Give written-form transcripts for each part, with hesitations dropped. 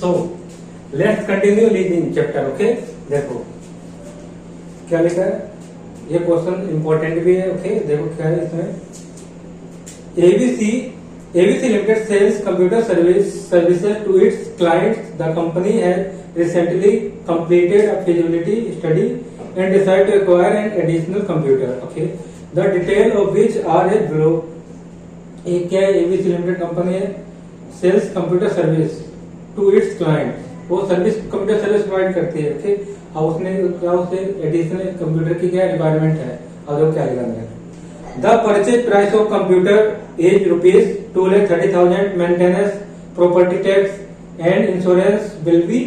So let's continue leasing chapter. Okay, देखो क्या लिखा है, ये क्वेश्चन इंपॉर्टेंट भी है। ओके देखो क्या है इसमें, ABC Limited sells computer services to its clients. The company has recently completed a feasibility study and decided to acquire an additional computer. Okay, the detail of which are as below. एक क्या है, ABC Limited company है, sells computer service to its client, वो service computer service provide करती है। Okay, अब उसने क्या, उसे एडिशनल कंप्यूटर की क्या रिक्वायरमेंट है, और वो क्या लिखा है, the purchase price of computer is rupees 2,30,000. Maintenance, property tax and insurance will be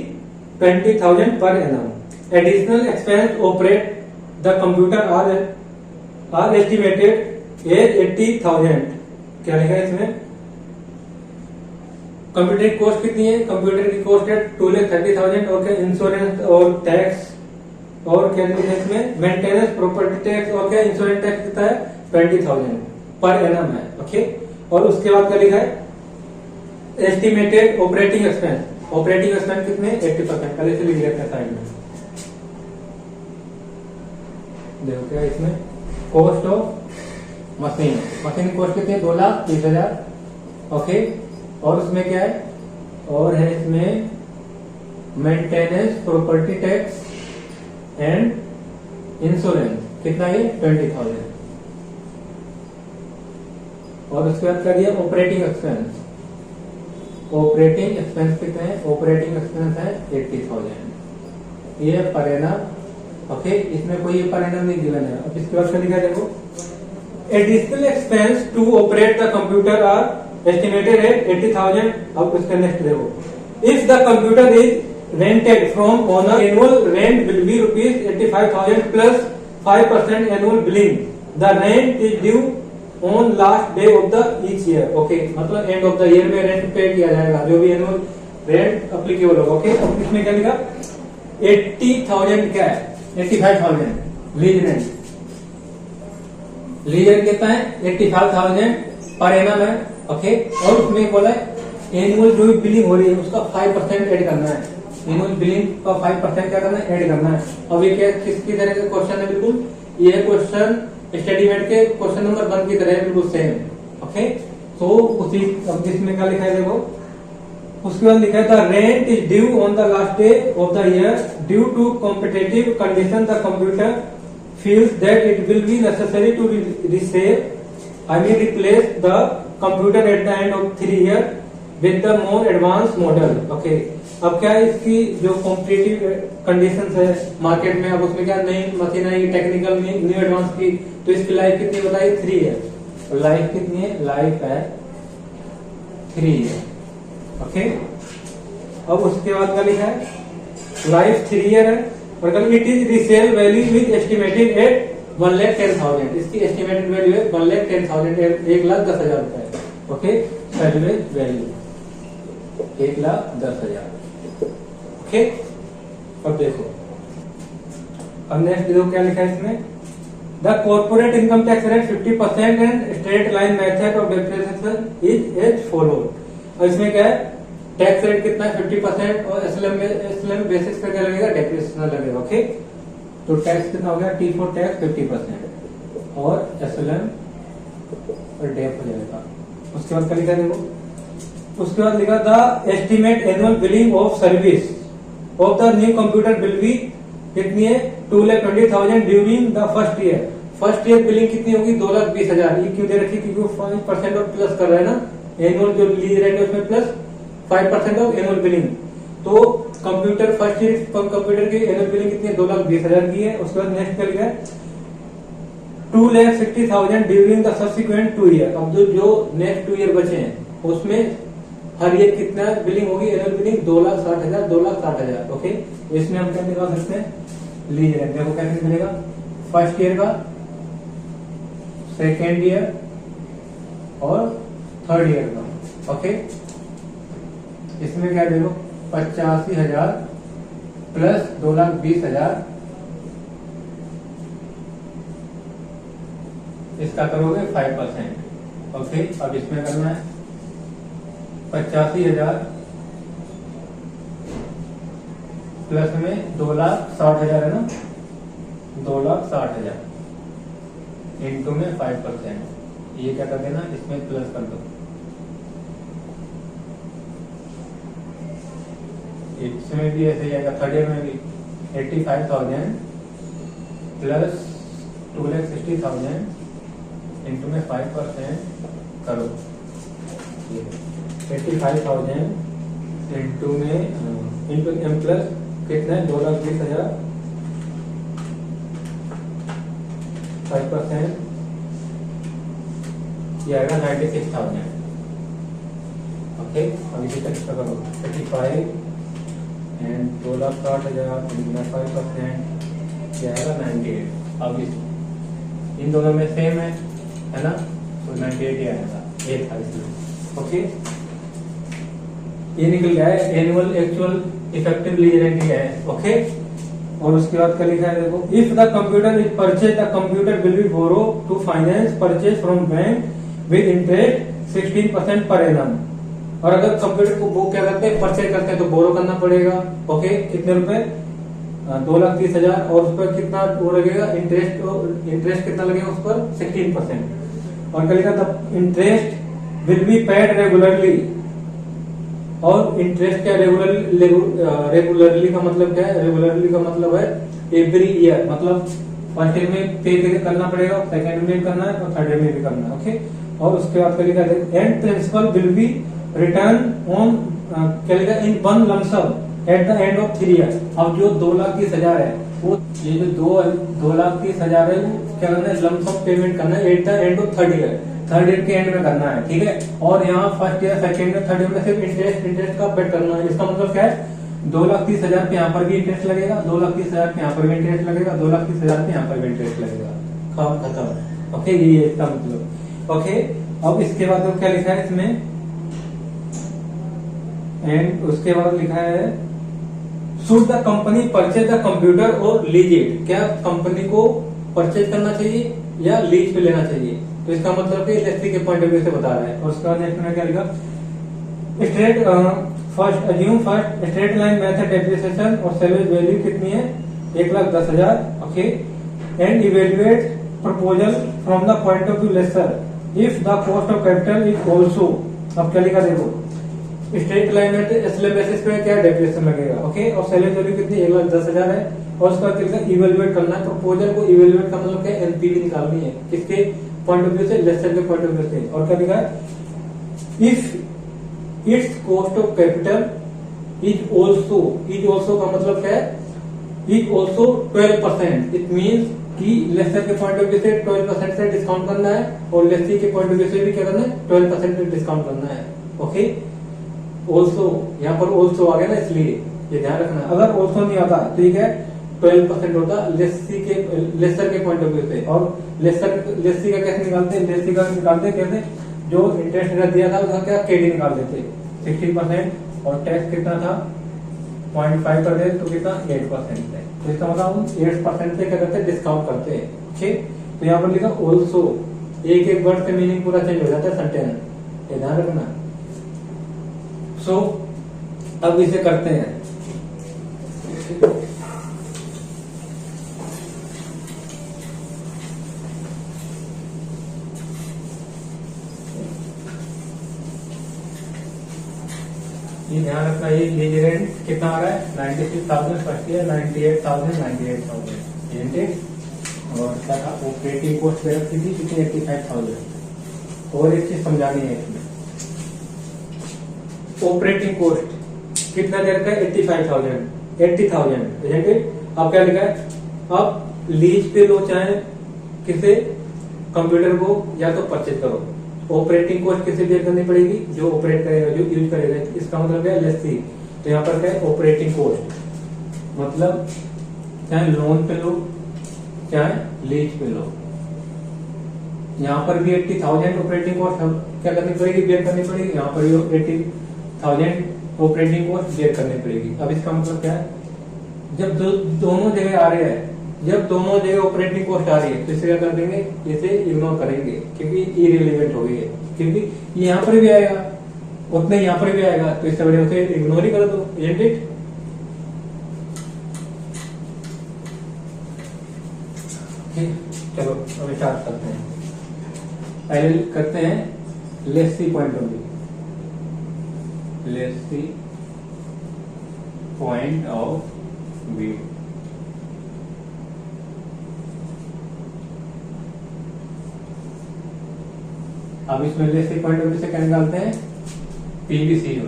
20,000 per annum. Additional expense operate the computer are estimated as 80,000. क्या लिखा है इसमें, कंप्यूटर की कॉस्ट कितनी है, कंप्यूटर की कॉस्ट है 2,30,000। और क्या इंश्योरेंस और टैक्स, और क्या लिखा है इसमें, मेंटेनेंस, प्रॉपर्टी टैक्स और क्या इंश्योरेंस टैक्स कितना है 20,000 पर एनम है। ओके, और उसके बाद क्या लिखा है, estimated operating expense, operating expense कितने 80%, पहले से लिख लेते हैं साइड में। देखो क्या इसमें, कॉस्ट ऑफ मशीन, मशीन की कॉस्ट कितनी है 2,30,000। ओके, और उसमें क्या है, और है इसमें maintenance, property tax and insurance, कितना है 20,000। और उसके बाद क्या दिया, ऑपरेटिंग एक्सपेंस, ऑपरेटिंग एक्सपेंस कितने हैं, ऑपरेटिंग एक्सपेंस है 80,000, ये पर एनम। ओके, इसमें कोई पर एनम नहीं गिवन है। अब इसके बाद क्या लिखा है, देखो additional expense to operate the computer are estimated at 80,000। अब उसका नेक्स्ट देखो, if the computer is rented from owner, annual rent will be rupees 85,000 plus 5% annual billing. The rent is due on last day of the each year. Okay, मतलब end of the year में rent pay किया जाएगा, जो भी annual rent applicable होगा। Okay, अब इसमें क्या लिखा, 80,000 क्या है 85,000 लीज रेंट, लीज रेंट कितना है 85,000 पर एनम है। ओके, और उसमें बोला है एनुअल जो भी बिलिंग हो रही है उसका 5% ऐड करना है, एनुअल बिलिंग का 5% क्या करना है, ऐड करना है। अब ये क्या किसकी तरह का क्वेश्चन है, बिल्कुल ये क्वेश्चन स्टेटमेंट के क्वेश्चन नंबर 1 की तरह बिल्कुल सेम। ओके, तो उसी, अब इसमें क्या लिखा है देखो, उसके बाद लिखा है the rent is due on the last day of the year due to competitive condition the computer feels that it will be necessary to replace the computer at the end of 3 years with the more advanced model. Okay, अब क्या है, इसकी जो competitive conditions है market में, अब उसमें क्या नई मशीन आएगी टेक्निकल न्यू एडवांस की, तो इसकी लाइफ कितनी बताई 3 ईयर। लाइफ कितनी है, लाइफ है 3 ईयर। ओके, अब उसके बाद क्या लिखा है, लाइफ 3 ईयर है, और call it is resale value with estimated at 1,10,000, इसकी एस्टिमेटेड वैल्यू है 1,10,000, 1,10,000 रुपए। Okay, salvage value 1,10,000। ओके, अब देखो, अब नेक्स्ट देखो क्या लिखा है इसमें, the corporate income tax rate 50% and straight line method of depreciation is as followed. और इसमें क्या है, टैक्स रेट कितना है 50%, और एसएलएम बेसिस पे क्या लगेगा, डेप्रिसिएशन लगेगा। ओके, तो टैक्स कितना हो गया, T4 टैक्स 50% और एसएलएम और डेप हो जाएगा। उसके बाद क्या लिखा देखो, उसके बाद लिखा the estimate annual billing of service of the new computer will B कितनी है 2,20,000 during the first year. First year billing कितनी होगी 2,20,000। ये क्यों दे रखी, क्योंकि 5% और प्लस कर रहा है ना, एनुअल जो लीज रेंट है उसमें प्लस 5% ऑफ एनुअल बिलिंग। तो कंप्यूटर फर्स्ट ईयर कंप्यूटर की एनुअल बिलिंग कितनी है 2,20,000 की है। उसके बाद नेक्स्ट क्या लिखा है 2,60,000 ड्यूरिंग द सब्सिक्वेंट 2 ईयर। अब जो नेक्स्ट 2 ईयर बचे हैं उसमें हर ईयर कितना बिलिंग होगी, एनुअल बिलिंग 2,60,000, 2,60,000। ओके, इसमें हम क्या निकाल सकते हैं, लीज रेंट देखो कैसे मिलेगा, फर्स्ट ईयर का, सेकेंड ईयर और थर्ड ईयर का। ओके, इसमें क्या देखो 85,000 प्लस 2,20,000, इसका करोगे 5%। ओके, अब इसमें करना है 85,000 प्लस में 2,60,000 है ना, 2,60,000 इंटू में 5%, ये क्या कर देना, इसमें प्लस कर दो, इसमें भी ऐसे जाएगा, थर्ड ईयर में भी 85,000 प्लस 2,60,000 इंटू में 5% करो, 85,000 इंटू में इंटू एम प्लस कितना है, 2,20,000 5% ये आएगा 96,000। ओके, अब इसी तरह से करो 85 एंड 2,60,000 इंटू 5% ये आएगा 98। अब इन दोनों में सेम है ना, तो 98 ही आएगा, एक था इसमें। ओके, ये निकल गया है annual actual effective lease rent है। ओके, और उसके बाद क्या लिखा है देखो, if the computer is purchase the computer will be borrow to finance purchase from bank with interest 16% per annum. और अगर कंप्यूटर को वो क्या करते हैं, परचेज करते हैं तो बोरो करना पड़ेगा। ओके, कितने रुपए, 2,30,000, और उस पर कितना वो लगेगा इंटरेस्ट कितना लगेगा उस पर, 16%। और क्या लिखा था, interest will be paid regularly. और इंटरेस्ट क्या, रेगुलरली का मतलब क्या है, रेगुलरली का मतलब है एवरी ईयर, मतलब फर्स्ट ईयर में पे करना पड़ेगा, सेकंड में करना है और थर्ड ईयर में भी करना है। ओके, और उसके बाद क्या लिखा है, and principal will be return on क्या लिखा, in one lump sum at the end of 3 year. अब जो 2,30,000 है, वो ये जो 2,30,000 है वो क्या करना है, लम्प सम पेमेंट करना है eight the end of third year के एंड में करना है। ठीक है, और यहाँ first year second year third year में सिर्फ इंटरेस्ट का पेड करना है। इसका मतलब क्या है, 2,30,000 पे यहाँ पर भी इंटरेस्ट लगेगा, 2,30,000 पे यहाँ पर भी इंटरेस्ट लगेगा, 2,30,000 पे यहाँ पर भी इंटरेस्ट लगेगा, खत्म। ओके, ये इसका मतलब। ओके, अब इसके बाद क्या लिखा है इसमें, एंड उसके बाद लिखा है should the company purchase the computer और लीज इट। क्या कंपनी को परचेज करना चाहिए या लीज पे लेना चाहिए, तो इसका मतलब कि लेसी के पॉइंट ऑफ व्यू से बता रहा है। और उसके बाद नेक्स्ट में क्या लिखा, straight first assume first straight line method depreciation और सैलरी वैल्यू कितनी है, 1,10,000। Okay, and evaluate proposal from the point of view lesser if the cost of capital is also. अब क्या लिखा देखो, स्ट्रेट लाइन में एसएलएम बेसिस पे क्या डेप्रिसिएशन लगेगा। ओके, और सैलरी वैल्यू कितनी, 1,10,000 है। और उसका इवेल्युएट करना है, प्रपोजल को इवेल्युएट करना मतलब क्या, एनपीवी निकालनी है, किसके पॉइंट ऑफ व्यू से, लेसर के पॉइंट ऑफ व्यू से। और क्या लिखा है, if it's cost of capital is also का मतलब क्या है, इज ऑल्सो 12%। इट मीन्स कि लेसर के पॉइंट ऑफ व्यू से 12% से डिस्काउंट करना है और लेसी के पॉइंट ऑफ व्यू से भी क्या करना है, 12% से डिस्काउंट करना है। ओके, ऑल्सो यहाँ पर ऑल्सो आ गया ना, इसलिए ये ध्यान रखना। अगर ऑल्सो नहीं आता ठीक है, 12% होता लेसर के पॉइंट ऑफ व्यू से। और लेसी का कैसे निकालते हैं, लेसी का निकालते हैं कैसे, जो इंटरेस्ट दिया था उसका क्या केडी निकाल देते 16%, और टैक्स कितना था 0.5 कर दे तो कितना 8% है। तो इसका मतलब हम 8% से क्या करते हैं, डिस्काउंट करते हैं। ठीक, तो यहाँ पर लिखा ऑल्सो, एक वर्ड का मीनिंग पूरा चेंज हो जाता है सेंटेंस, ये ध्यान रखना। सो अब इसे करते हैं। ये ध्यान रखना, ये लीज रेंट कितना आ रहा है, 96,000 फर्स्ट ईयर, 98,000 और क्या था, ऑपरेटिंग कॉस्ट दे रखी थी कितनी, 85,000। और एक चीज समझानी है इसमें, ऑपरेटिंग कॉस्ट कितना दे रखा है, 80,000 इजंट इट। अब क्या लिखा है, अब लीज पे लो चाहे किसे, कंप्यूटर को, या तो परचेज करो, ऑपरेटिंग कॉस्ट किसे बेयर करनी पड़ेगी, जो ऑपरेट करेगा, जो यूज करेगा। इसका मतलब है लेसी, तो यहाँ पर क्या है, ऑपरेटिंग कॉस्ट, मतलब चाहे लोन पे लो चाहे लीज पे लो, यहाँ पर भी 80,000 ऑपरेटिंग कॉस्ट क्या करनी पड़ेगी, बेयर करनी पड़ेगी। यहाँ पर भी 80,000 ऑपरेटिंग कॉस्ट बेयर करनी पड़ेगी। अब इसका मतलब क्या है, जब दोनों जगह आ रहे हैं, जब दोनों जगह ऑपरेटिंग कॉस्ट आ रही है, तो इसे क्या कर देंगे, इसे इग्नोर करेंगे क्योंकि इररिलेवेंट हो गई है, क्योंकि यहाँ पर भी आएगा उतने यहाँ पर भी आएगा, तो इससे बड़े उसे इग्नोर ही कर दो, इजंट इट। ठीक, चलो अब स्टार्ट करते हैं। पहले करते हैं let's see point of view. Let's see point of view. अब इसमें let's see point of view से क्या निकालते हैं? पीवीसीओ।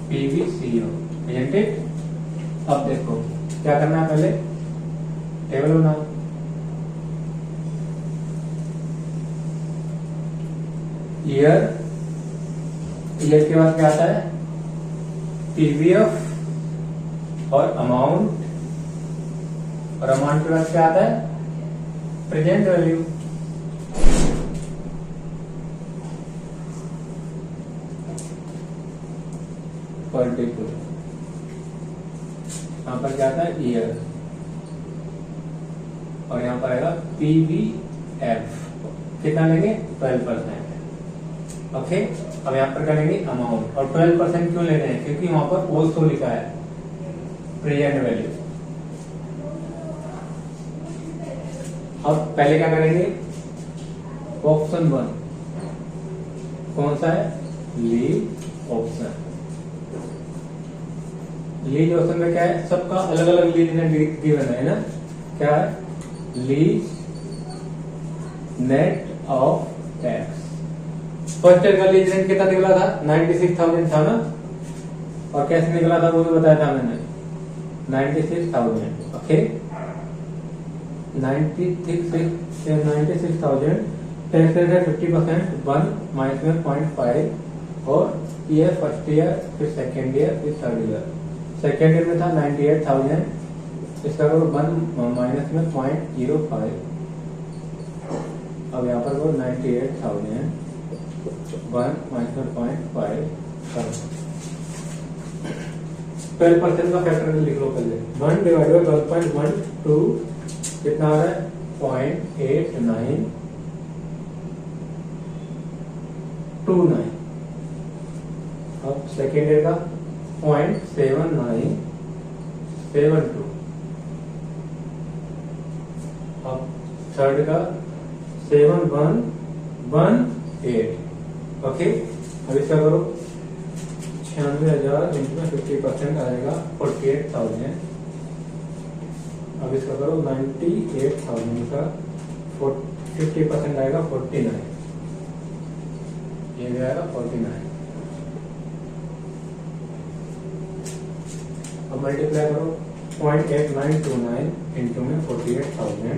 PVCO isn't it? अब देखो क्या करना है, पहले टेबल बनाओ। ईयर, ईयर के बाद क्या आता है? पीवीएफ और अमाउंट, और अमाउंट के बाद क्या आता है? Present value. पर्टिकुलर, यहाँ पर क्या आता है? ईयर, और यहाँ पर आएगा पीवीएफ। कितना लेंगे? 12%। ओके, अब यहाँ पर क्या लेंगे? अमाउंट। और 12% क्यों ले रहे हैं? क्योंकि वहां पर ऑल्सो लिखा है प्रेजेंट वैल्यू। अब पहले क्या करेंगे? ऑप्शन 1 कौन सा है? Leave option. लीज ऑप्शन में क्या है? सबका अलग अलग लीज गिवन है ना। क्या है? Lease net of tax. First year का लीज रेंट कितना निकला था? 96,000 था ना। और कैसे निकला था वो भी बताया था मैंने, 96,000। ओके, 96,000 टैक्स रेट है 50%, 1 माइनस में 0.5। और ये फर्स्ट ईयर, फिर सेकेंड ईयर, फिर थर्ड ईयर। सेकेंड ईयर में था 98,000, इसका करो 1 माइनस में 0.05। अब यहाँ पर वो 98,000, 1 माइनस में 0.5 करो। 12% का फैक्टर लिख लो पहले। 1 डिवाइड बाई 12.12 कितना आ रहा है? 0.8929। अब सेकेंड ईयर का 0.7972। अब थर्ड का 7118। ओके, अब इसका करो 96,000 इंटू 50% आएगा 48,000। अब इसका करो 98,000 का 50% आएगा 49। ये भी आएगा 49। अब मल्टीप्लाई करो 0.8929 इंटू में 48,000,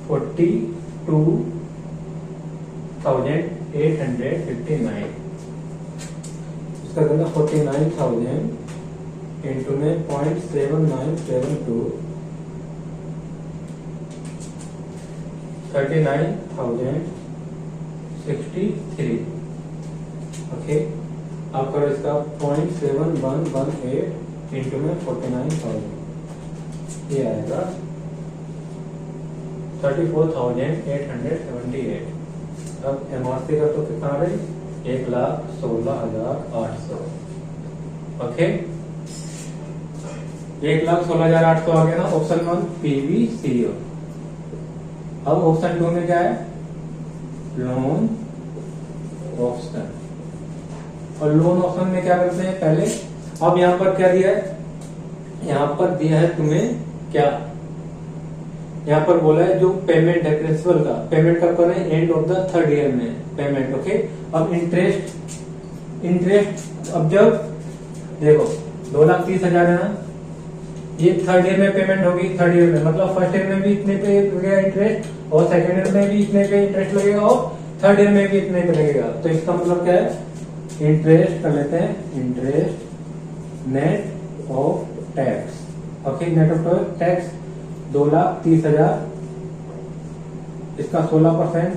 42,859। इसका करना 49,000 इंटू में 0.7972, 39,063। ओके, अब करो इसका 0.7118 इंटू में 49,000, ये आएगा 34,878। अब एमआरपी का तो कितना आ रहा है? 1,16,800। ओके, 1,16,800 आ गया ना ऑप्शन 1 पीवीसीओ। अब ऑप्शन 2 में क्या है? Loan option. और लोन ऑप्शन में क्या करते हैं पहले? अब यहाँ पर क्या दिया है? यहाँ पर दिया है तुम्हें क्या? यहाँ पर बोला है जो पेमेंट है प्रिंसिपल का, पेमेंट कब करें? And of the third year में पेमेंट। ओके, अब इंटरेस्ट अब जब देखो 2,30,000 है ना, ये थर्ड ईयर में पेमेंट होगी। थर्ड ईयर में मतलब फर्स्ट ईयर में भी इतने पे लगेगा इंटरेस्ट, और सेकेंड ईयर में भी इतने पे इंटरेस्ट लगेगा, और थर्ड ईयर में भी इतने पे लगेगा। तो इसका मतलब क्या है? इंटरेस्ट कर लेते हैं, interest net of tax. Okay, net of tax 2,30,000, इसका 16%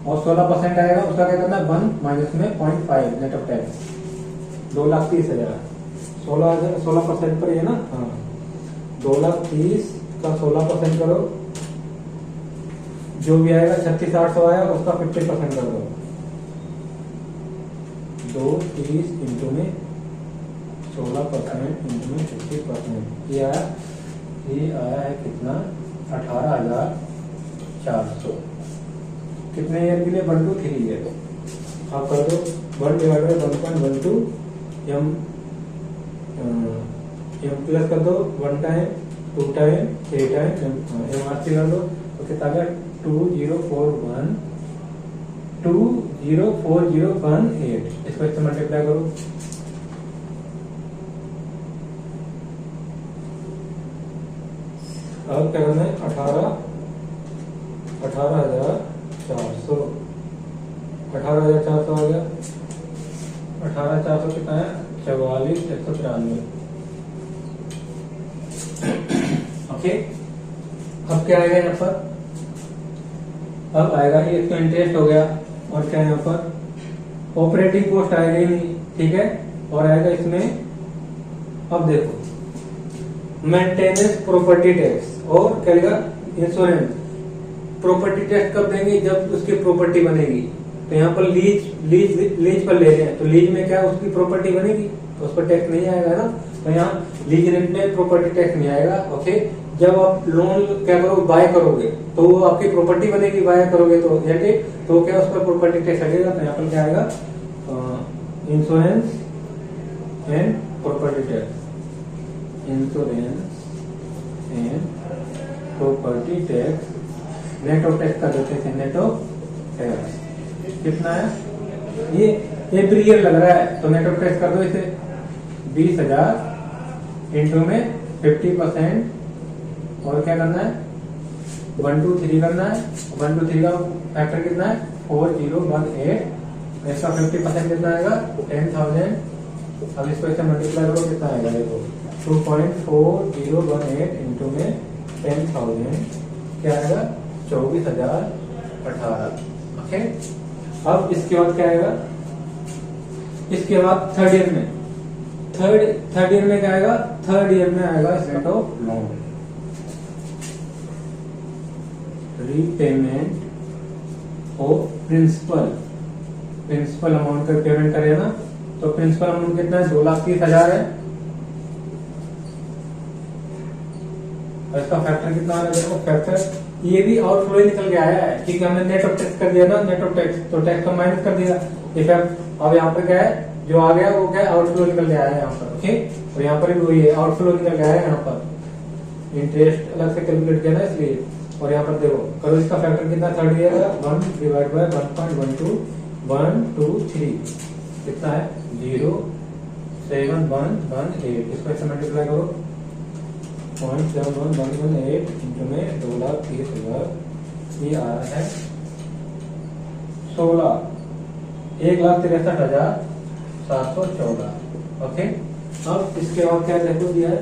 और 16% आएगा, उसका क्या करना है? 1 माइनस में 0.5 नेट ऑफ टैक्स। 2,30,000 16% पर है ना। हाँ, 2,30,000 का 16% करो, जो भी आएगा 36,800 आया, उसका 50% कर दो। 2,30,000 इंटू में 16% इंटू में 50%, ये आया ये आया है कितना 18,400। कितने ईयर के लिए 1 to 3 ईयर। आप कर दो 1/1.12 एम प्लस कर दो 1 time 2 time 3 time M R C कर दो तो कितना आ गया 20401 इसको इससे मल्टीप्लाई करो। अब क्या करना है 18,400 18,400 आ गया। 18,400 कितना है 44,193। ओके अब क्या आएगा यहाँ पर, अब आएगा ये इसका इंटरेस्ट हो गया और क्या यहाँ पर ऑपरेटिंग कॉस्ट आएगा ही नहीं, ठीक है। और आएगा इसमें अब देखो मेंटेनेंस प्रॉपर्टी टैक्स और क्या लिखा इंश्योरेंस। प्रॉपर्टी टैक्स कब देंगे जब उसकी प्रॉपर्टी बनेगी। तो यहाँ पर लीज पर ले रहे हैं तो लीज में क्या उसकी प्रॉपर्टी बनेगी तो उस पर टैक्स नहीं आएगा ना। तो यहाँ लीज रेंट में प्रॉपर्टी टैक्स नहीं आएगा। ओके जब आप लोन क्या करोगे बाय करोगे तो वो आपकी प्रॉपर्टी बनेगी, बाय करोगे तो तो क्या उस पर प्रॉपर्टी टैक्स लगेगा। तो यहाँ पर क्या आएगा insurance and property tax. Insurance and property tax net of tax कर देते हैं। नेट ऑफ टैक्स कितना है ये एवरी ईयर लग रहा है तो नेट ऑफ टैक्स कर दो इसे 20,000 इंटू में 50% और क्या करना है 1 to 3 करना है। 1 to 3 का फैक्टर कितना है 4018। इसका 50% कितना आएगा 10,000। अब इसको ऐसे मल्टीप्लाई करो कितना आएगा देखो 2.4018 इंटू में 10,000 क्या आएगा 24,018। ओके अब इसके बाद क्या आएगा, इसके बाद थर्ड ईयर में क्या आएगा, थर्ड ईयर में आएगा set off loan repayment of principal amount का पेमेंट करेगा ना। तो प्रिंसिपल अमाउंट कितना है 2,30,000 है और इसका फैक्टर कितना आ रहा है देखो फैक्टर ये भी आउटफ्लो निकल के आया है क्योंकि हमने नेट ऑफ टैक्स कर दिया ना, नेट ऑफ टैक्स तो टैक्स का माइनस कर दिया इफेक्ट। अब यहाँ पर क्या है जो आ गया वो क्या आउटफ्लो निकल के आया है यहाँ पर। ओके और यहाँ पर भी वही है आउटफ्लो निकल के आया है यहाँ पर, इंटरेस्ट अलग से कैलकुलेट किया ना इसलिए। और यहाँ पर देखो करो इसका फैक्टर कितना थर्ड ईयर है 1/1.12 1 2 3 कितना है 0.7118। इसको ऐसे मल्टीप्लाई करो 0.7118 इंटू में 2,30,000 ये आ रहा है 1,63,714। ओके अब इसके बाद क्या देखो दिया है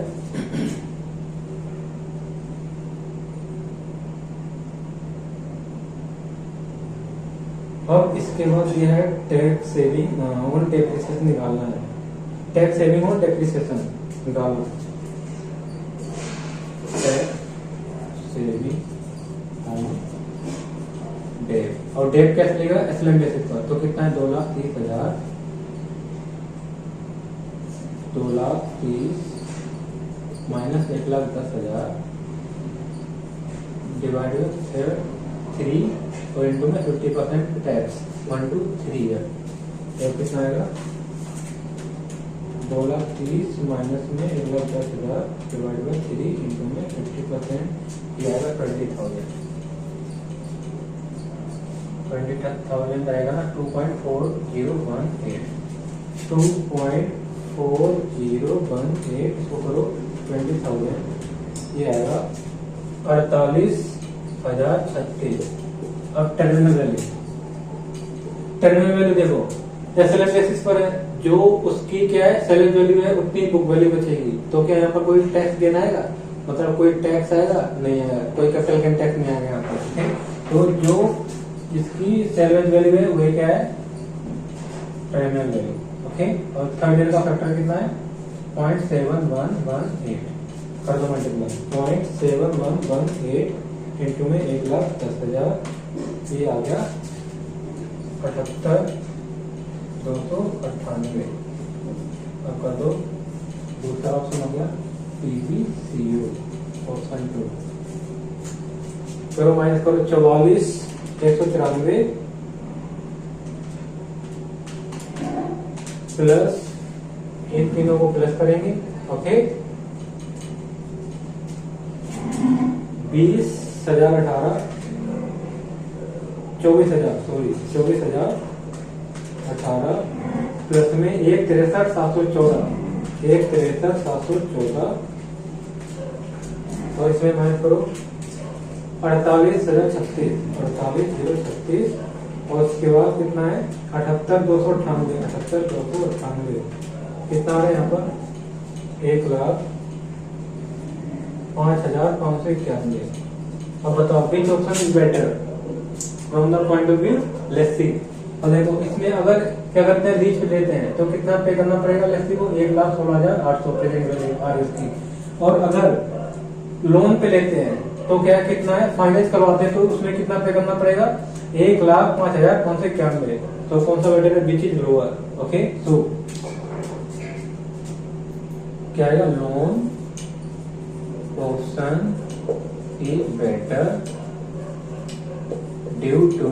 अब इसके बाद दिया है टैक्स सेविंग और डेप्रिसिएशन निकालना है। टैक्स सेविंग और डेप्रिसिएशन निकालना सेविंग डेप और डेप कैसे लेगा एसएलएम बेसिस पर। तो कितना है 2,30,000 2,30,000 माइनस 1,10,000 डिवाइडेड 3 और इंटू में 50% टैक्स 1 to 3 ईयर। कितना आएगा 2,30,000 माइनस में 1,10,000 डिवाइड बाई 3 इंटू में 50% ये आएगा 20,000 आएगा ना 2.4018 इसको करो 20,000 ये आएगा 48,036। अब टर्मिनल वैल्यू देखो एसएलएम बेसिस पर है जो उसकी क्या है सेलेज वैल्यू है उतनी बुक वैल्यू बचेगी। तो क्या यहाँ पर कोई टैक्स देना आएगा, मतलब कोई टैक्स आएगा नहीं आएगा, कोई कैपिटल गेन टैक्स नहीं आएगा यहाँ पर। तो जो जिसकी सेलेज वैल्यू है वही क्या है टर्मिनल वैल्यू। ओके और थर्ड ईयर का फैक्टर कितना है 0.7118 कर दो मल्टीप्लाई 0.7118 इंटू में 1,10,000 ये आ गया 78,298। अब कर दो दूसरा ऑप्शन हो गया पीवीसीयू ऑप्शन 2 करो, माइनस करो 44 193 प्लस इन तीनों को प्लस करेंगे। ओके 20,018 24,018 प्लस में 1,63,714 और इसमें माइनस करो 48,036 और उसके बाद कितना है 78,298 कितना आ रहा है यहाँ पर 1,05,591। अब बताओ which option is better from the point of view लेट्सी। और देखो इसमें अगर क्या करते हैं लीज पे लेते हैं तो कितना पे करना पड़ेगा लेट्सी को 1,16,800 प्रेजेंट वैल्यू इसकी। और अगर लोन पे लेते हैं तो क्या कितना है फाइनेंस करवाते हैं तो उसमें कितना पे करना पड़ेगा 1,05,591। तो कौन सा बेटर है which is lower. Okay so क्या आएगा loan option is better due to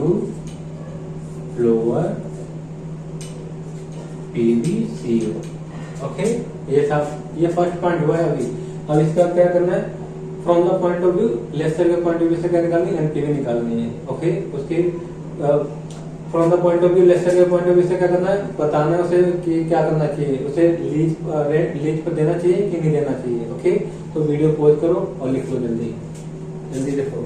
lower PVCO। Okay ये फर्स्ट पॉइंट हुआ है अभी। अब इसका क्या करना है from the point of view lessor के पॉइंट ऑफ व्यू से क्या निकालनी है एनपीवी निकालनी है। ओके उसकी from the point of view lessor के पॉइंट ऑफ व्यू से क्या करना है बताना है उसे कि क्या करना चाहिए, उसे लीज पर देना चाहिए कि नहीं देना चाहिए। ओके तो वीडियो पॉज करो और लिख लो जल्दी जल्दी देखो।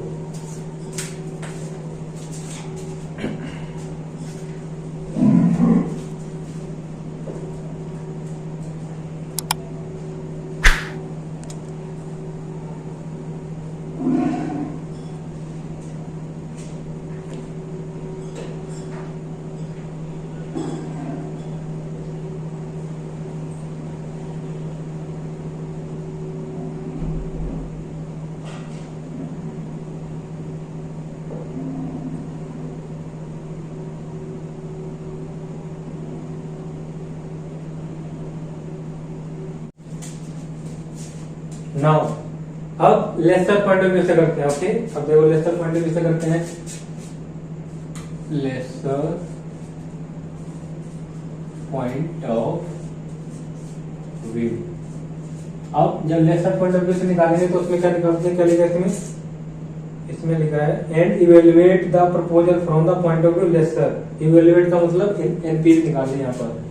नाउ अब लेसर पॉइंट ऑफ व्यू से करते हैं। ओके अब देखो लेसर पॉइंट ऑफ व्यू से करते हैं लेसर पॉइंट ऑफ व्यू। अब जब लेसर पॉइंट ऑफ व्यू से निकालेंगे तो उसमें क्या निकालते हैं क्या लिखा है इसमें लिखा है and evaluate the proposal from the point of view lessor. Evaluate का मतलब एनपीवी निकालनी है। यहाँ पर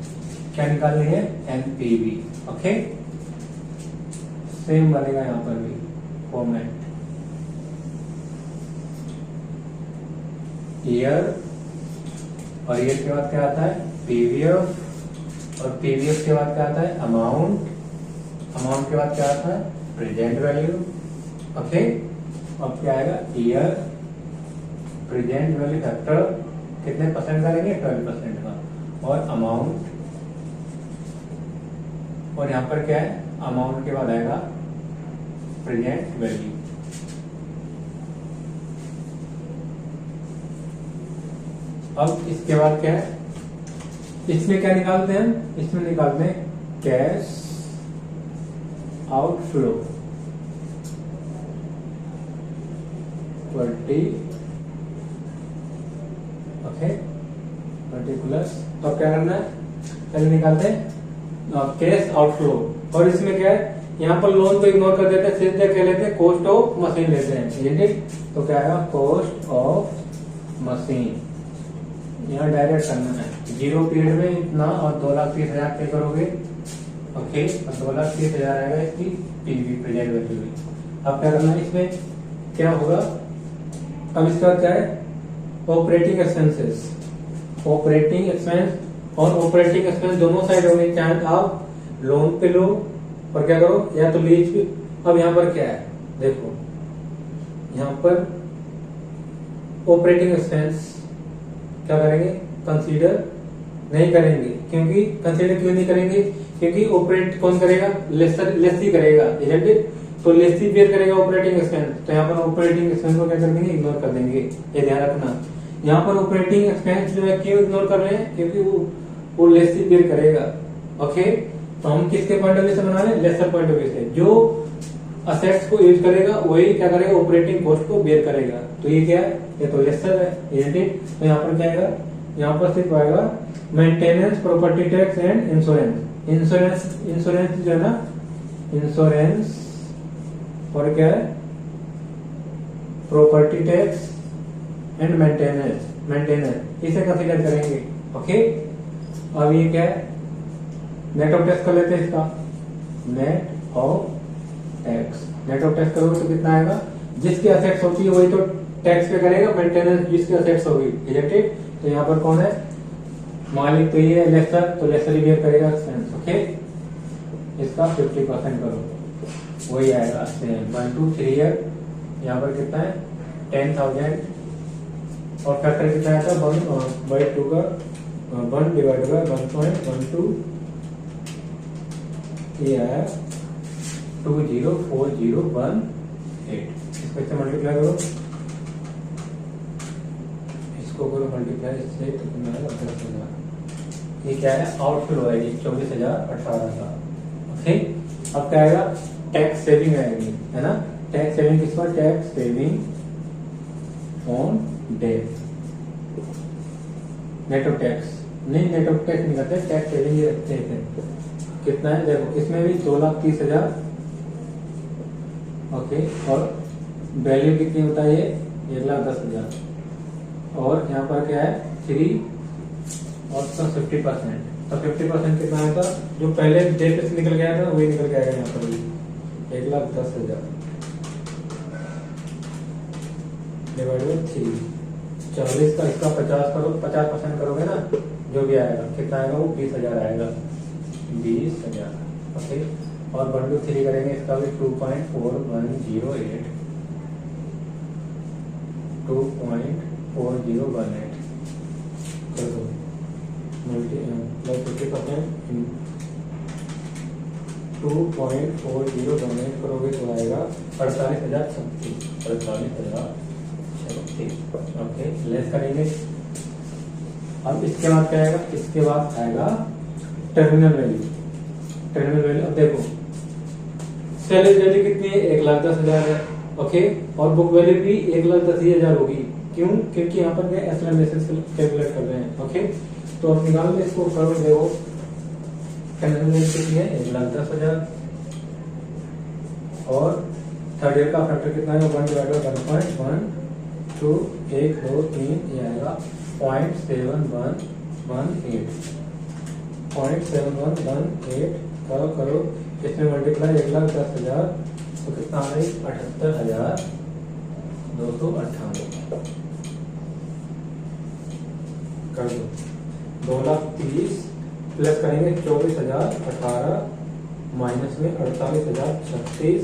क्या निकालनी है एनपीवी। ओके सेम बनेगा यहाँ पर भी फॉर्मेट ईयर और ईयर के बाद क्या आता है पीवीएफ और पीवीएफ के बाद क्या आता है अमाउंट, अमाउंट के बाद क्या आता है प्रेजेंट वैल्यू। ओके अब क्या आएगा ईयर प्रेजेंट वैल्यू फैक्टर कितने परसेंट का लेंगे 12% का और अमाउंट और यहाँ पर क्या है अमाउंट के बाद आएगा प्रेजेंट वैल्यू। अब इसके बाद क्या है इसमें क्या निकालते हैं इसमें निकालते हैं कैश आउटफ्लो 20 ओके पर्टिकुलर। तो क्या करना है पहले निकालते हैं कैश आउटफ्लो और इसमें क्या है यहाँ पर लोन को इग्नोर कर देते हैं सीधे क्या लेते हैं कॉस्ट ऑफ मशीन लेते हैं। ठीक तो क्या आएगा कॉस्ट ऑफ मशीन यहाँ डायरेक्ट करना है 0 पीरियड में इतना और 2,30,000 पे करोगे। ओके और 2,30,000 आएगा इसकी पीवी प्रेजेंट वैल्यू में। अब क्या करना है इसमें क्या होगा अब इसका क्या है ऑपरेटिंग एक्सपेंसेस ऑपरेटिंग एक्सपेंस और ऑपरेटिंग एक्सपेंस दोनों साइड होने चाहे आप लोन पे लो और क्या करो या तो लीज पे। अब यहाँ पर क्या है देखो यहाँ पर ऑपरेटिंग एक्सपेंस क्या करेंगे कंसीडर नहीं करेंगे क्योंकि कंसीडर क्यों नहीं करेंगे क्योंकि ऑपरेट कौन करेगा लेसी करेगा इजंट इट। तो लेसी बेयर करेगा ऑपरेटिंग एक्सपेंस तो यहाँ पर ऑपरेटिंग एक्सपेंस को क्या कर देंगे इग्नोर कर देंगे। ये ध्यान रखना यहाँ पर ऑपरेटिंग एक्सपेंस जो है क्यों इग्नोर कर रहे हैं क्योंकि वो लेसी बेयर करेगा। ओके तो हम किसके पॉइंट ऑफ व्यू से बना रहे हैं लेसर पॉइंट ऑफ व्यू से जो असेट्स को यूज करेगा वही क्या करेगा, ऑपरेटिंग कॉस्ट को बेयर करेगा। तो ये क्या है, ये तो लेसर है, isn't it? तो यहाँ पर क्या आएगा, यहाँ पर सिर्फ आएगा maintenance, property tax and insurance. Insurance जो है ना, इंश्योरेंस और क्या है, प्रॉपर्टी टैक्स एंड मेंटेनेंस इसे कंसीडर करेंगे। ओके, अब ये क्या है, नेट ऑफ टैक्स कर लेते हैं इसका, net of tax. Net of tax करोगे तो कितना आएगा, जिसकी असेट्स होती है वही तो टैक्स पे करेगा, मेंटेनेंस जिसकी असेट्स होगी, इजेक्टेड। तो यहाँ पर कौन है, मालिक, तो ये है लेसर, तो लेसर ही बेयर करेगा एक्सपेंस। ओके, इसका 50% करो, वही आएगा सेम 1 to 3 ईयर। यहाँ पर कितना है 10,000 और फैक्टर कितना आया था 1/2 का 1 डिवाइड बाय 1.12, ये आया 204018। इसको इससे मल्टीप्लाई करो, इसको करो मल्टीप्लाई इससे, तो कितना आएगा 10,000। ये क्या है, आउटफ्लो है, 24,018 का। ओके, अब क्या आएगा, टैक्स सेविंग आएगी, है ना। टैक्स सेविंग किसका, tax saving on debt, net of tax नहीं, नेट ऑफ टैक्स नहीं करते, टैक्स सेविंग ही रखते हैं। कितना है देखो, इसमें भी 2,30,000। ओके, और वैल्यू कितनी होता है, ये 1,10,000। और यहाँ पर क्या है 3 और 50%, तो 50% कितना आएगा, जो पहले डेट से निकल गया था वही निकल के आएगा यहाँ पर भी 1,10,000 डिवाइड बाय 3। 40 का इसका 50 करो, 50% करोगे ना, जो भी आएगा कितना आएगा, वो 20,000 आएगा, 20,000। ओके, और 1 to 3 करेंगे, इसका भी 2.4108 2.4018 कर दो, प्लस 50% 2.4018 करोगे तो आएगा 48,036। ओके, लेस करेंगे। अब इसके बाद क्या आएगा, इसके बाद आएगा टर्मिनल वैल्यू। टर्मिनल वैल्यू अब देखो, सेलिंग वैल्यू कितनी है, 1,10,000 है। ओके, और बुक वैल्यू भी 1,10,000 होगी। क्यों, क्योंकि यहाँ पर एसएलएम बेसिस कैलकुलेट कर रहे हैं। ओके, तो अब निकाल ले इसको, करो देखो, टर्मिनल वैल्यू कितनी है 1,10,000 और थर्ड ईयर का फैक्टर कितना है 1 डिवाइड बाय 1.12, 1 2 3, ये आएगा 0.7118 0.7118 करो, इसमें मल्टीप्लाई 1,10,000 तो कितना आ रही 78,298 कर दो। 2,30,000 प्लस करेंगे 24,018 माइनस में 48,036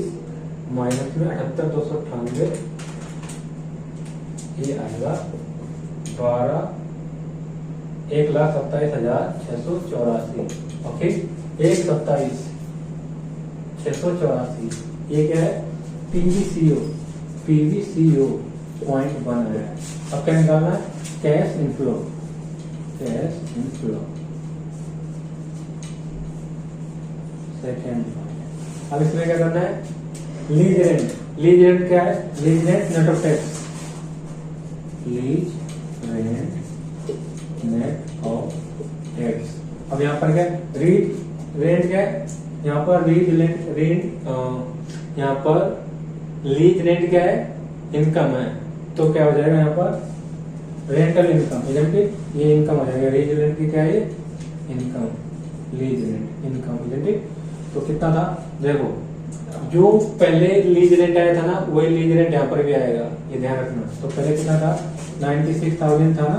माइनस में 78,298, ये आएगा 1,27,684। ओके, 1,27,684, ये क्या है, पीवीसीओ 0.1 है। अब क्या निकालना है, कैश इनफ्लो सेकेंड। अब इसमें क्या करना है, लीज रेंट क्या है, lease rent net of tax, lease rent net of tax. अब यहाँ पर क्या है, रेंट क्या है, यहाँ पर यहाँ पर लीज रेंट क्या है, इनकम है, तो क्या हो जाएगा यहाँ पर रेंटल इनकम, ये इनकम हो जाएगा। लीज रेंट की क्या है, इनकम, लीज रेंट इनकम, तो कितना था देखो, जो पहले लीज रेंट आया था ना, वही लीज रेंट यहाँ पर भी आएगा, ये ध्यान रखना। तो पहले कितना था 96,000 था ना,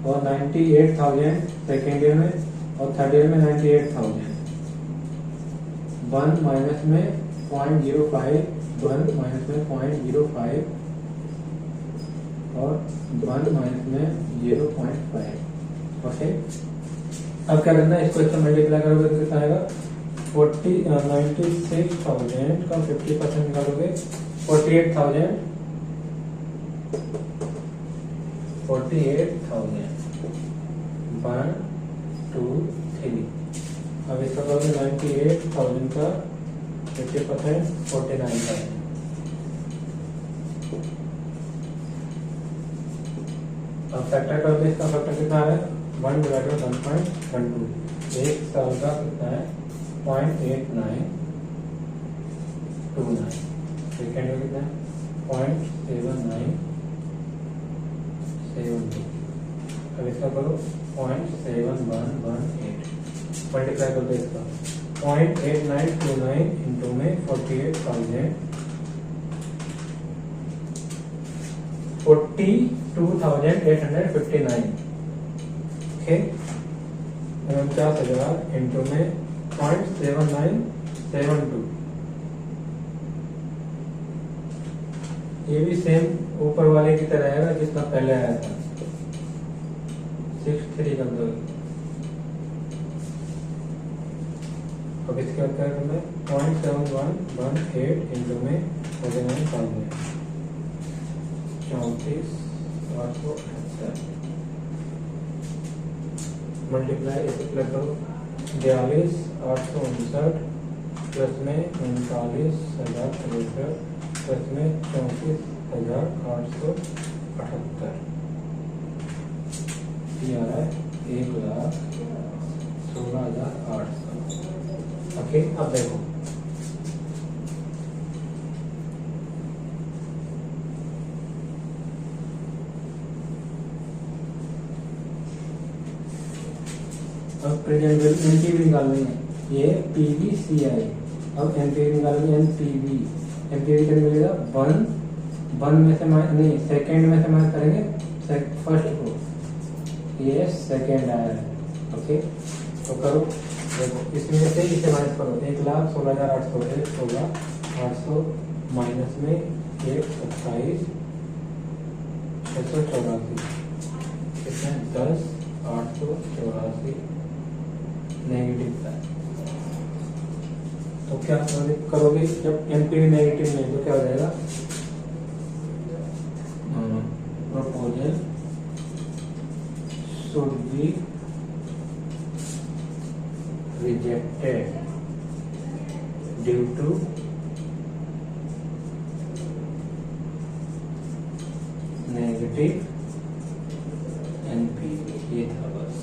और 98,000 सेकेंड ईयर में, और थर्ड ईयर में 98,000। 1 माइनस में 0.05, 1 माइनस में 0.05 और 1 माइनस में 0.5। ओके, अब क्या करना है, इसको इससे मल्टीप्लाई करोगे तो कितना आएगा 96,000 का 50% निकालोगे 48,000 1 2 3। अब इसका करोगे 98,000 का 50%, 49,000। अब फैक्टर कर दो, इसका फैक्टर कितना है 1/1.12। एक साल का कितना है 0.8929। सेकेंड में कितना है 0.7972। अब इसका करो 0.7118 मल्टीप्लाई कर दो इसका 0.8929 इंटू में 48,000 42,859। ओके 49,000 इंटू में 0.7972। ये भी सेम ऊपर वाले की तरह आएगा जितना पहले आया था 63 कर दो। अब इसके बाद क्या करना है 0.7118 इंटू में 49,000 34,868 मल्टीप्लाई इसे प्लस करो 42,859 प्लस में 39,063 प्लस में 34,878। ये आ रहा है 1,16,800। ओके अब देखो अब प्रेजेंट वैल्यू एनपीवी निकालनी है, ये पीवीसीआई। अब एनपीवी निकालनी है, एनपीवी कितने मिलेगा 1 में से नहीं सेकेंड में से माइनस करेंगे फर्स्ट को, ये सेकेंड आया है। ओके तो करो देखो इसमें से इसे माइनस करो 1,16,800 है 16,800 माइनस में 1,27,684 कितने 10,884 नेगेटिव का। तो क्या करोगे जब एनपीवी नेगेटिव नहीं तो क्या हो जाएगा proposal should be rejected due to negative NPV. ये था बस,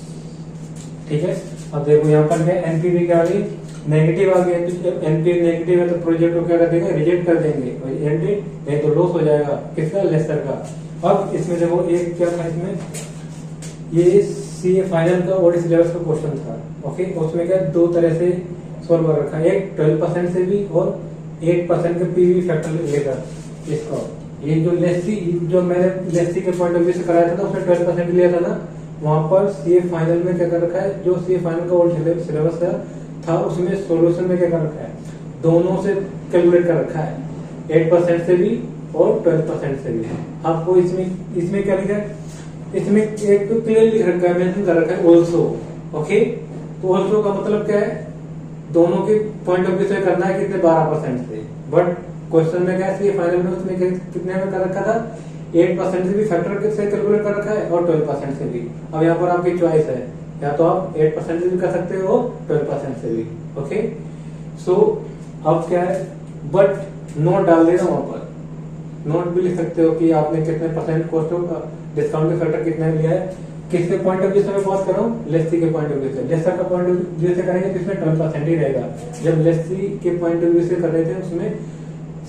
ठीक है। अब देखो यहाँ पर क्या एनपीवी क्या आ गई नेगेटिव आ गया, तो जब एनपीवी नेगेटिव है तो प्रोजेक्ट को क्या कर देंगे रिजेक्ट कर देंगे, नहीं तो लॉस हो जाएगा किसका लेसर का। अब इसमें देखो एक क्या था इसमें ये सीए फाइनल का और सिलेबस का क्वेश्चन था। ओके उसमें क्या दो तरह से सोल्व कर रखा है, एक 12% से भी और 8% का पीवी फैक्टर लेकर इसका। ये जो लेसी जो मैंने लेसी के पॉइंट ऑफ व्यू से कराया था ना उसमें 12% लिया था ना, वहां पर सीए फाइनल में क्या कर रखा है जो सीए फाइनल का ओल्ड सिलेबस था उसमें सॉल्यूशन में क्या कर रखा है दोनों से कैलकुलेट कर रखा है 8% से भी और 12% से भी। आपको इसमें क्या लिखा है इसमें एक तो क्लियर लिख रखा है मेंशन कर रखा है ऑल्सो। ओके तो ऑल्सो का मतलब क्या है दोनों के पॉइंट ऑफ व्यू से करना है कितने 12% से, बट क्वेश्चन में क्या है फाइनल में उसमें कितने में कर रखा था 8% से भी फैक्टर से कैलकुलेट कर रखा है और 12% से भी। अब यहाँ पर आपकी चॉइस है या तो आप 8% से भी कर सकते हो 12% से भी। ओके सो अब क्या है बट नोट डाल देना वहां पर, नोट भी लिख सकते हो कि आपने कितने परसेंट कॉस्ट ऑफ डिस्काउंट का फैक्टर कितना लिया है, किसके पॉइंट ऑफ व्यू से मैं बात कर रहा हूँ लेसी के पॉइंट ऑफ व्यू से। लेसर का पॉइंट ऑफ व्यू से करेंगे तो इसमें 12% ही रहेगा, जब लेसी के पॉइंट ऑफ व्यू से कर रहे थे उसमें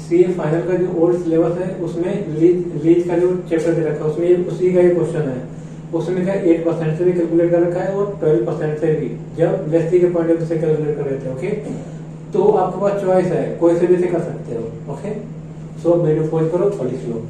सीए फाइनल का जो ओल्ड सिलेबस है उसमें लीज का जो चैप्टर दे रखा है उसमें उसी का ही क्वेश्चन है, उसमें क्या 8% से भी कैलकुलेट कर रखा है और 12% से भी जब लेसी के पॉइंट ऑफ व्यू से कैलकुलेट कर रहे थे। ओके तो आपके पास चॉइस है कोई से भी से कर सकते हो। ओके सो वीडियो पॉज करो और लिख लो।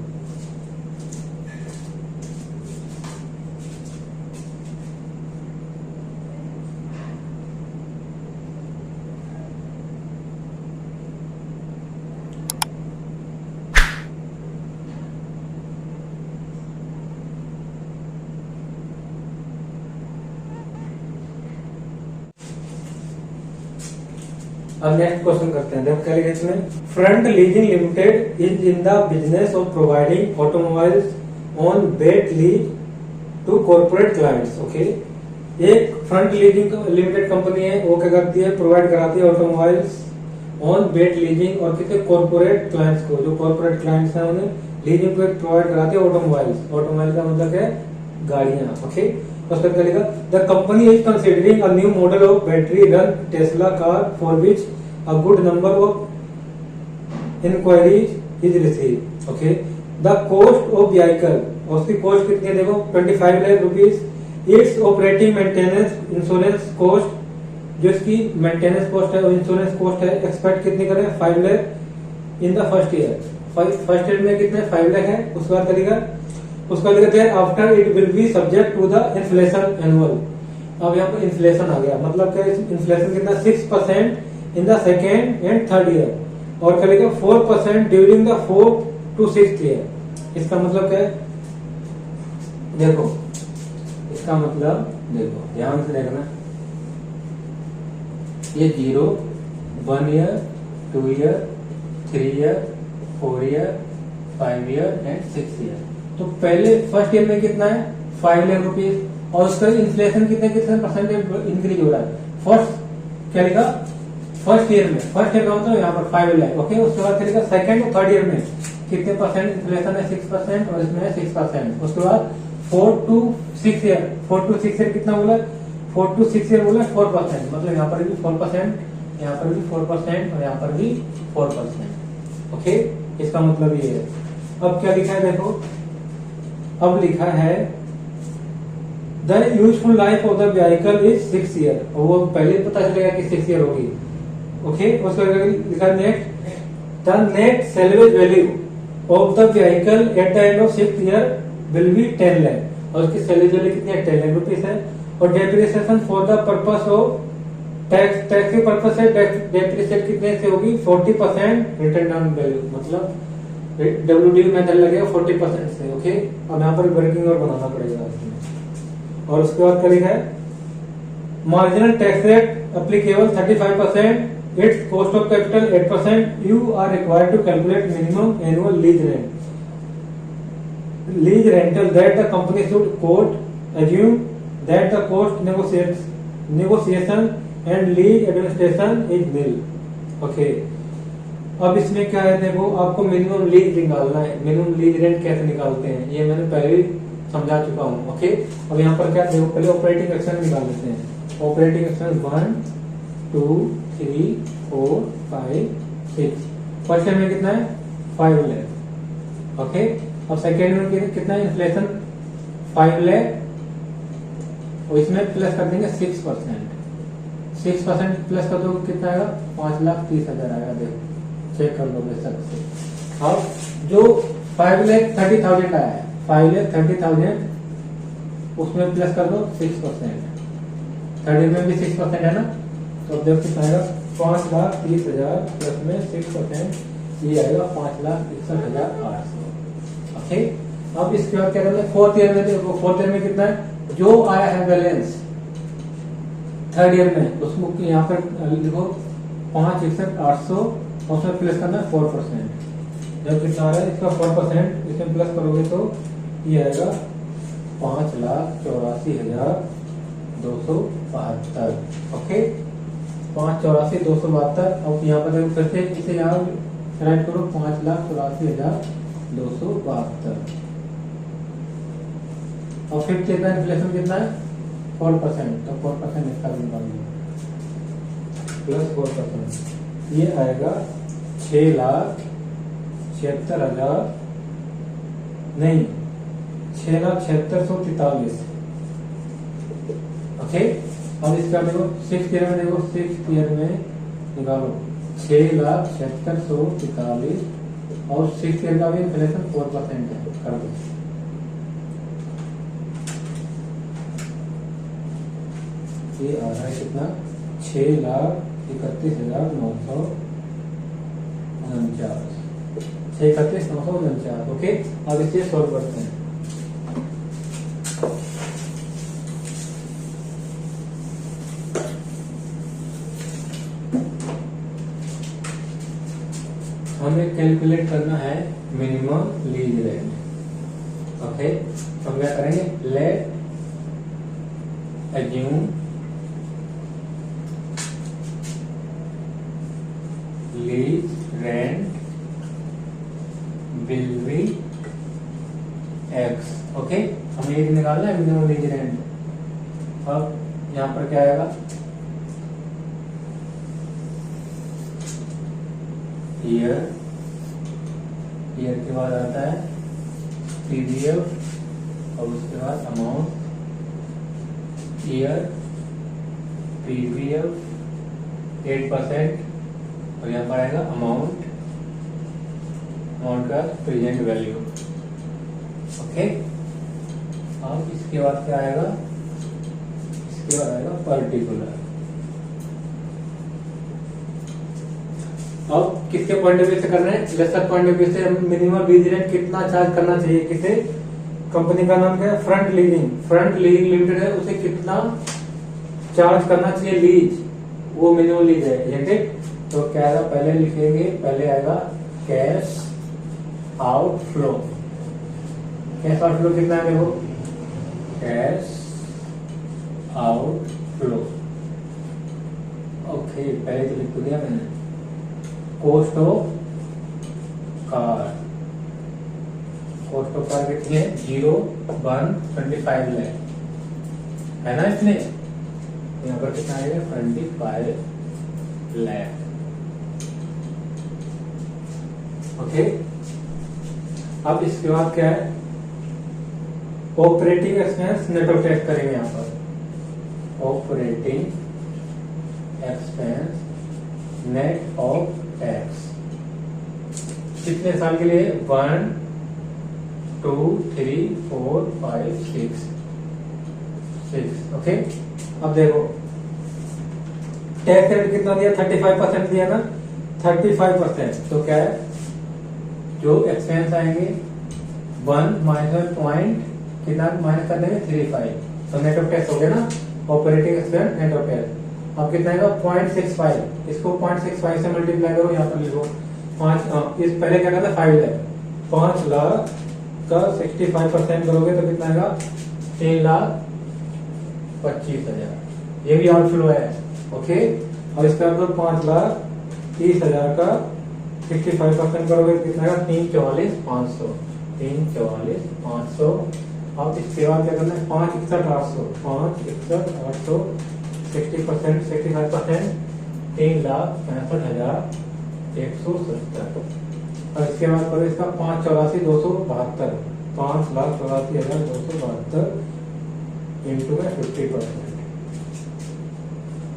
अब नेक्स्ट क्वेश्चन करते हैं, देखो क्या लिखा है इसमें front leasing limited is in the business of providing automobiles on wet lease to corporate clients. Okay एक फ्रंट लीजिंग लिमिटेड कंपनी है वो क्या करती है प्रोवाइड कराती है ऑटोमोबाइल्स ऑन बेट लीजिंग और किसी कॉर्पोरेट क्लाइंट्स को, जो कॉर्पोरेट क्लाइंट्स हैं उन्हें लीजिंग पे प्रोवाइड कराते हैं ऑटोमोबाइल्स। ऑटोमोबाइल का मतलब क्या है, गाड़ियां। ओके, उसका क्या लिखा, the company is considering a new model of battery run Tesla car for which a good number of inquiries is receive. Okay, the cost of vehicle, और उसकी कॉस्ट कितनी है देखो 25 lakh rupees. Its operating maintenance insurance cost, जो इसकी maintenance cost है और insurance cost है, एक्सपेक्ट कितनी करें 5 lakh in the first year. First year में कितने 5 लाख है। उसके बाद करेगा, उसका लिखते हैं after it will be subject to the inflation annual. अब यहाँ पर इन्फ्लेशन आ गया, मतलब क्या इन्फ्लेशन कितना 6% in the second and third year, और करेगा 4% during the 4th to 6th year. इसका मतलब क्या है, देखो इसका मतलब देखो ध्यान से देखना, ये 0, 1 year, 2 year, 3 year, 4 year, 5 year and 6 year. तो पहले फर्स्ट ईयर में कितना है 5 लाख रुपीज, और उसका इन्फ्लेशन कितने कितने परसेंटेज इंक्रीज हो रहा है। फर्स्ट क्या लिखा, फर्स्ट ईयर में, फर्स्ट ईयर का मतलब यहाँ पर 5 लाख। ओके, उसके बाद क्या लिखा सेकंड और थर्ड ईयर में कितने परसेंट इन्फ्लेशन है 6% और इसमें है 6%। उसके बाद 4 to 6 ईयर, 4 to 6 ईयर कितना बोला, 4 to 6 ईयर बोला 4%, मतलब यहाँ पर भी 4%, यहाँ पर भी 4% और यहाँ पर भी 4%। ओके, इसका मतलब ये है। अब क्या लिखा है देखो, अब लिखा है the useful life of the vehicle is 6 year, और वो पहले ही पता चलेगा कि 6 ईयर होगी। ओके, उसका लिखा next the net salvage value of the vehicle eight the end of 6th year will be 10 lakh, और उसकी सैलवेज वैल्यू कितनी है 10 लाख रुपीज है। और depreciation for the purpose of tax, tax के पर्पस से डेप्रिसिएट कितने से होगी 40% रिटर्न ऑन वैल्यू, मतलब WDV मेथड लगेगा 40% से। ओके, अब यहाँ पर वर्किंग और बनाना पड़ेगा इसमें। और उसके बाद क्या लिखा है, marginal tax rate applicable 35%, its cost of capital 8%, you are required to calculate minimum annual lease rent, lease rental that the company should quote assume that the cost negotiation and lease administration is nil. Okay, अब इसमें क्या है देखो, आपको minimum lease निकालना है। Minimum lease rent कैसे निकालते हैं ये मैंने पहले ही समझा चुका हूँ। ओके, अब यहाँ पर क्या देखो, पहले ऑपरेटिंग एक्सपेंस निकाल लेते हैं। Operating expense 1, 2, 3, 4, 5, 6। फर्स्ट ईयर में कितना है 5 लाख। ओके, अब सेकेंड में कितना है इन्फ्लेशन 5 लाख, और इसमें प्लस कर देंगे 6%। 6% प्लस कर दो कितना आएगा 5,30,000 आएगा। देखो चेक कर लो बेशक से। अब जो 5,30,000 आया है, 5,30,000 उसमें प्लस कर दो 6%, थर्ड में भी 6% है ना, तो अब देखो कितना आएगा 5,30,000 प्लस में 6%, ये आएगा 5,61,800। ओके, अब इसके बाद क्या करना है फोर्थ ईयर में, देखो फोर्थ ईयर में कितना है जो आया है बैलेंस थर्ड ईयर में, उसको यहाँ पर लिखो 5,61,800, उसमें प्लस करना है 4%। जब कितना आ रहा है इसका 4%, इसमें प्लस करोगे तो ये आएगा 5,84,272। ओके, 5,84,272। अब यहाँ पर देखो फिर से इसे यहाँ राइट करो 5,84,272। और फिर कितना इन्फ्लेशन कितना है 4%, तो 4% इसका भी निकाल लो प्लस 4%, ये आएगा 6,76,000 नहीं 6,76,143। ओके, अब इसका देखो 6th ईयर में, देखो 6th ईयर में निकालो 6,76,143, और 6th ईयर का भी इन्फ्लेशन 4% है, कर दो। ये आ रहा है कितना 6,31,949, 6,31,949। ओके, अब इसे सॉल्व करते हैं। हमें कैलकुलेट करना है मिनिमम लीज रेंट। ओके, हम क्या करेंगे, लेट एज्यूम यहाँ पर क्या आएगा, ईयर, ईयर के बाद आता है पीवीएफ और उसके बाद अमाउंट, ईयर पीवीएफ 8% और यहाँ पर आएगा अमाउंट, अमाउंट का प्रेजेंट वैल्यू। ओके, अब इसके बाद क्या आएगा, इसके बाद आएगा पर्टिकुलर। अब किसके पॉइंट ऑफ व्यू से कर रहे हैं, लेसर पॉइंट ऑफ व्यू से। मिनिमम बीज रेट कितना चार्ज करना चाहिए, किसे, कंपनी का नाम क्या है, front leasing, front leasing limited है, उसे कितना चार्ज करना चाहिए लीज, वो मिनिमम लीज है, ठीक है। तो क्या आएगा, पहले लिखेंगे, पहले आएगा कैश आउटफ्लो। कैश आउटफ्लो कितना है देखो, कैश आउटफ्लो। ओके, पहले तो लिख दिया मैंने। Cost of car, cost of car कितनी है, 0,125 लाख है ना, इसमें यहाँ पर कितना आएगा, 25 लाख। ओके, अब इसके बाद क्या है, operating expense net of tax करेंगे यहाँ पर, operating expense net of tax कितने साल के लिए, 1 2 3 4 5 6। ओके, अब देखो टैक्स रेट कितना दिया, 35% दिया ना, 35%। तो क्या है, जो एक्सपेंस आएंगे 1 माइनस पॉइंट कितना माइनस कर देंगे, 35, तो नेट ऑफ टैक्स हो गया ना, operating expense net of tax. अब कितना आएगा, 0.65, इसको 0.65 से मल्टीप्लाई करो, यहाँ पर लिखो 5, इस पहले क्या करता है, 5 लाख, 5 लाख का 65% करोगे तो कितना आएगा, 3,25,000। ये भी आउटफ्लो है। ओके, और इसका मतलब 5,30,000 का 65% करोगे तो कितना आएगा, 3,44,500, 3,44,500। अब इसके बाद क्या करना है, 5,61,800, 5,61,800, 60%, 65%, 3,65,170। और इसके बाद करो इसका 5,84,272, 5,84,272 इंटू में 50%,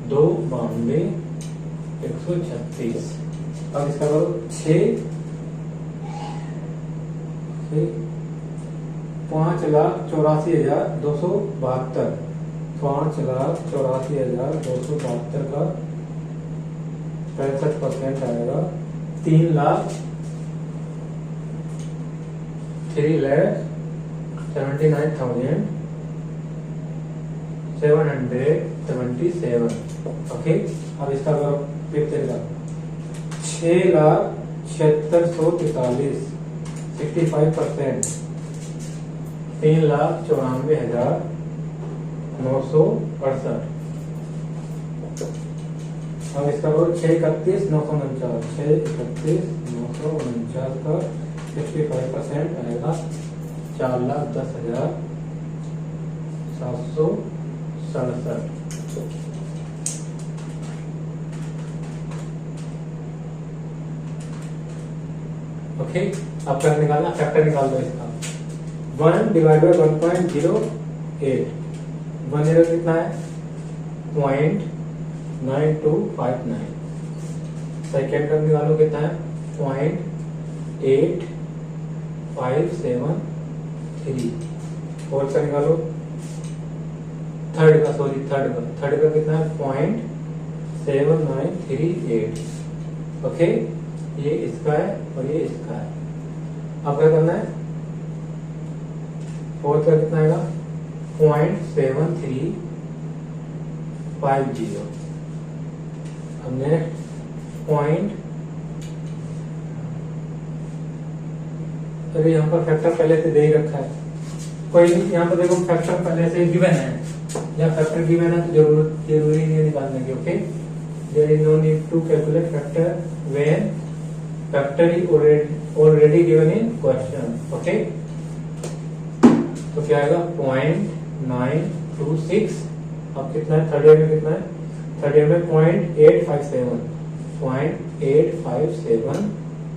2,92,136। अब इसका करो 5,84,272, 5,84,272 का 65% आएगा, 3,79,777। ओके, अब इसका करो फिफ्थ का 6,76,143, 65%, 3,94,968। अब इसका करो 6,31,949, 6,31,949 का 65% आएगा, 4,10,767। ओके, अब क्या निकालना, फैक्टर निकाल दो इसका, 1 डिवाइड बाई 1.08, 10 कितना है, 0.9259। सेकेंड का निकालो कितना है, 0.8573। फोर्थ का निकालो, थर्ड का कितना है, 0.7938। ओके, ये इसका है और ये इसका है। अब क्या करना है, फोर्थ का कितना आएगा, 0.7350। हमने पॉइंट, अरे यहाँ पर फैक्टर पहले से दे ही रखा है, कोई नहीं, यहाँ पर देखो फैक्टर पहले से गिवन है, या फैक्टर गिवन है तो जरूरी नहीं निकालने की। Okay, there is no need to calculate factor when factor is already given in question. Okay, तो क्या आएगा, 0.926 अब कितना है थर्ड ईयर में, कितना है थर्ड ईयर में 0.857,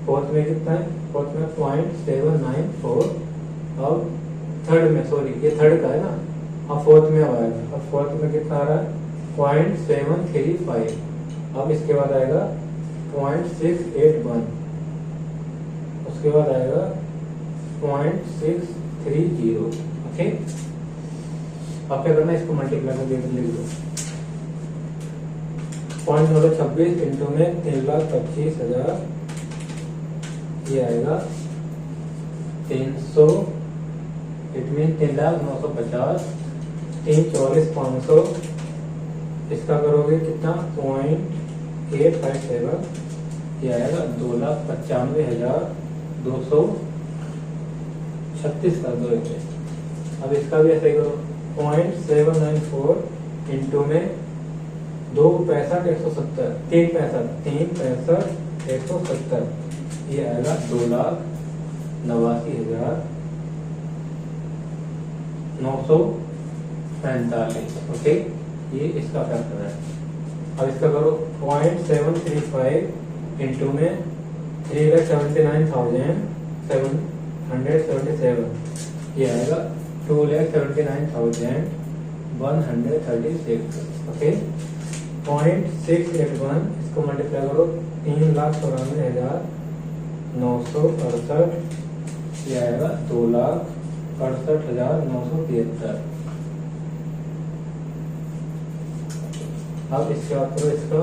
फोर्थ में कितना है, फोर्थ में 0.794। अब थर्ड में, सॉरी ये थर्ड का है ना, अब फोर्थ में अब आएगा, अब फोर्थ में कितना आ रहा है 0.735। अब इसके बाद आएगा 0.681, उसके बाद आएगा 0.630। ओके, अब क्या करना है, इसको मल्टीप्लाई करके लिख दो। 0.26 इंटू में 3,25,000, ये आएगा 300, इट मीन 3,950, 3,44,500, इसका करोगे कितना 0.857, ये आएगा 2,95,236 कर दो इसे। अब इसका भी ऐसे करो 0.794 इंटू में 2.65,170, 3.65,170, ये आएगा 2,89,945। ओके, ये इसका फैक्टर है। अब इसका करो 0.735 इंटू में 3,79,777, ये आएगा 2,79,136। ओके, 0.681 इसको मल्टीप्लाई करो 3,94,968, ये आएगा 2,68,973। अब इसके बाद करो इसका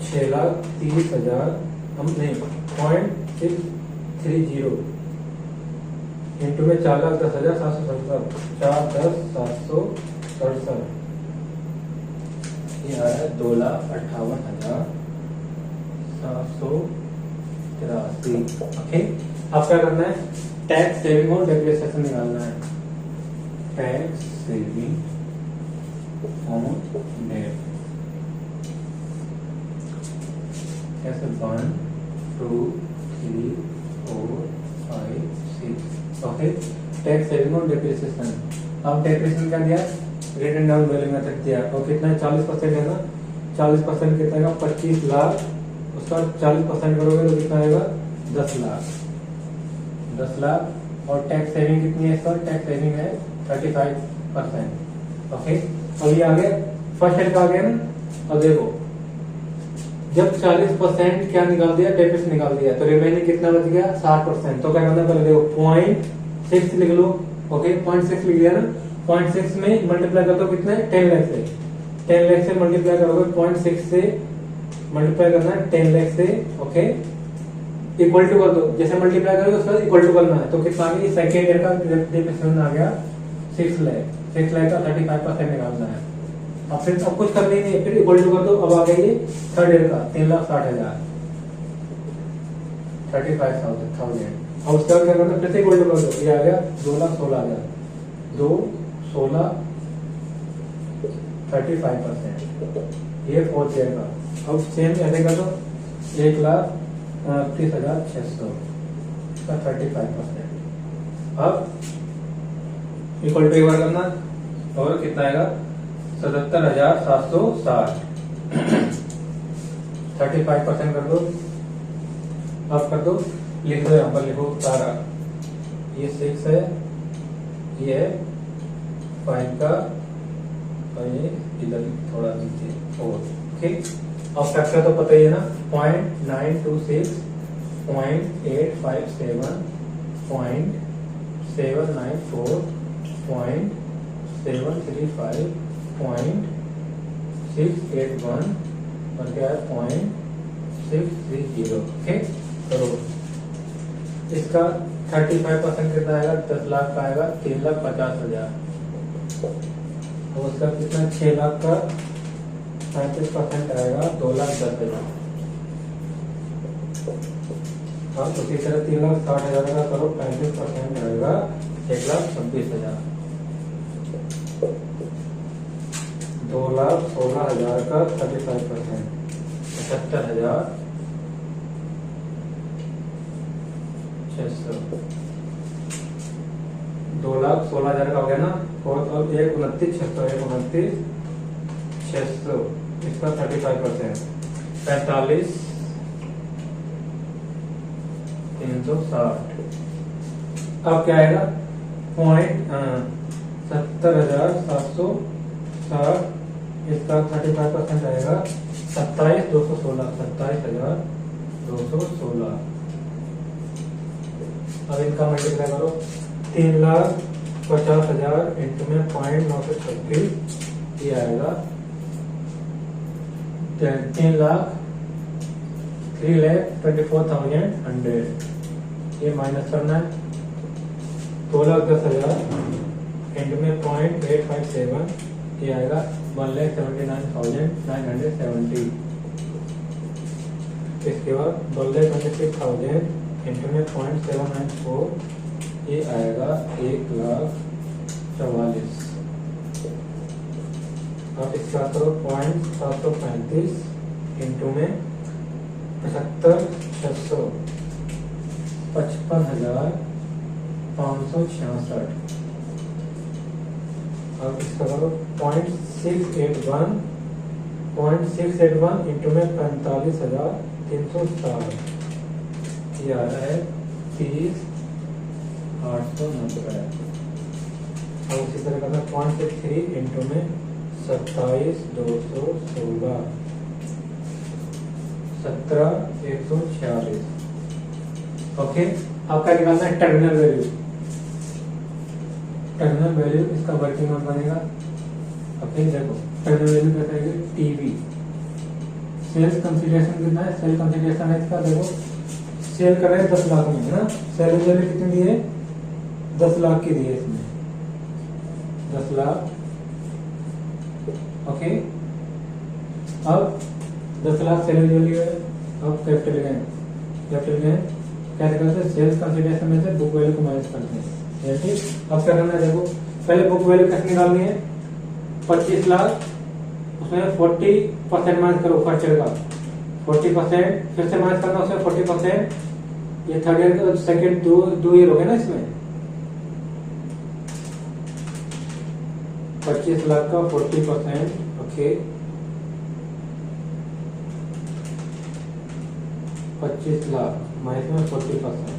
6,30,000, हम नहीं 0.630 इंटू में 4,10,767, 4,10,767, ये आ रहा है 2,58,783। ओके, अब क्या करना है, टैक्स सेविंग और डेप्रिसिएशन निकालना है। टैक्स सेविंग ऑन डेट कैसे 1 2 3 4 5 6। ओके, टैक्स सेविंग और डेप्रिसिएशन। अब डेप्रिसिएशन क्या दिया, रिटन डाउन वैल्यू मेथड दिया, और कितना है 40% है ना, 40% कितना है 25 लाख, उसका 40% करोगे तो कितना आएगा 10 लाख, 10 लाख। और टैक्स सेविंग कितनी है, इसका टैक्स सेविंग है 35%। ओके, अब ये आ गया फर्स्ट ईयर का आ गया ना। अब देखो जब 40% क्या निकाल दिया, डेप्रिसिएशन निकाल दिया, तो रिमेनिंग कितना बच गया 60%। तो क्या करना, पहले देखो 0.6 लिख लो। ओके, 0.6 लिख लिया ना, 0.6 में मल्टीप्लाई कर दो कितना है 10 लाख से, 10 लाख से मल्टीप्लाई करोगे 0.6 से मल्टीप्लाई करना है 10 लाख से। ओके, इक्वल टू कर दो, जैसे मल्टीप्लाई करोगे उसके बाद इक्वल टू करना है। तो कितना आ गया, सेकेंड ईयर का डेप्रिसिएशन आ गया 6 लाख, 6 लाख का 35% निकालना है। अब फिर सब कुछ करना ही नहीं है, फिर इक्वल टू कर दो। अब आ गया ये थर्ड ईयर का 3,60,000, 35,000। अब उसके बाद क्या करना, फिर से इक्वल टू कर दो, ये आ गया 2,16,000, 2,16 35%, ये फोर्थ ईयर का। अब सेम ऐसे कर दो 1,29,600 का 35%। अब इक्वल टू एक बार करना, और कितना आएगा 77,760, 35% कर दो। अब कर दो, लिख दो यहाँ पर, लिखो सारा, ये 6 है, ये है 5 का, और ये इधर थोड़ा नीचे 4। ओके, अब फैक्टर तो पता ही है ना, 0.926, 0.857, 0.794, 0.735, 0.681 और क्या है 0.630। ओके, करो इसका 35% कितना आएगा, 10 लाख का आएगा 3,50,000। और उसका कितना 6 लाख का 35% आएगा 2,10,000। हाँ, उसी तरह 3,60,000 का करो 35% आएगा 1,26,000। 2,16,000 का 35% 75,600। 2,16,000 का हो गया ना और अब 129,600 129,600 इसका 35%, 45,360। अब क्या आएगा? 70,760, इसका 35% आएगा 27,216, 27,216। अब इनका मल्टीप्लाई करो, 3,50,000 इंटू में 0.936, ये आएगा 3,24,100। ये माइनस करना है, 2,10,000 इंटू में 0.857, ये आएगा 1,79,970। इसके बाद 1,26,000 इंटू में 0.794, ये आएगा 1,44,000। अब इसका करो 0.735 इंटू में 75,600, 55,566। अब इसका करो 0.681 इंटू में 45,360, ये आ रहा है 30,890। अब उसी तरह करना 0.63 इंटू में 27,216, 17,146। ओके, अब क्या निकालना है? Terminal value. टर्मिनल वैल्यू इसका वर्किंग नोट बनेगा। ओके, देखो टर्मिनल वैल्यू कैसे आएगी? टीवी। सेल्स कंसिडरेशन कितना है? सेल कंसिडरेशन है इसका, देखो सेल कर रहे हैं 10 लाख में, है ना। सेल वैल्यू कितनी दी है? 10 लाख की दी है इसमें, 10 लाख। ओके, अब 10 लाख सेल वैल्यू है। अब कैपिटल गेन कैसे करते हैं? सेल्स कंसिडरेशन में से बुक वैल्यू को माइनस करते हैं। ठीक, अब क्या करना है? देखो पहले बुक वैल्यू कैसे निकालनी है? 25 लाख, उसमें 40% माइनस करो फर्स्ट ईयर का, 40%, फिर से माइनस करना उसमें 40%, ये थर्ड ईयर का, सेकेंड 2 ईयर हो गए ना इसमें। 25 लाख का 40%, ओके, 25 लाख माइनस में 40%,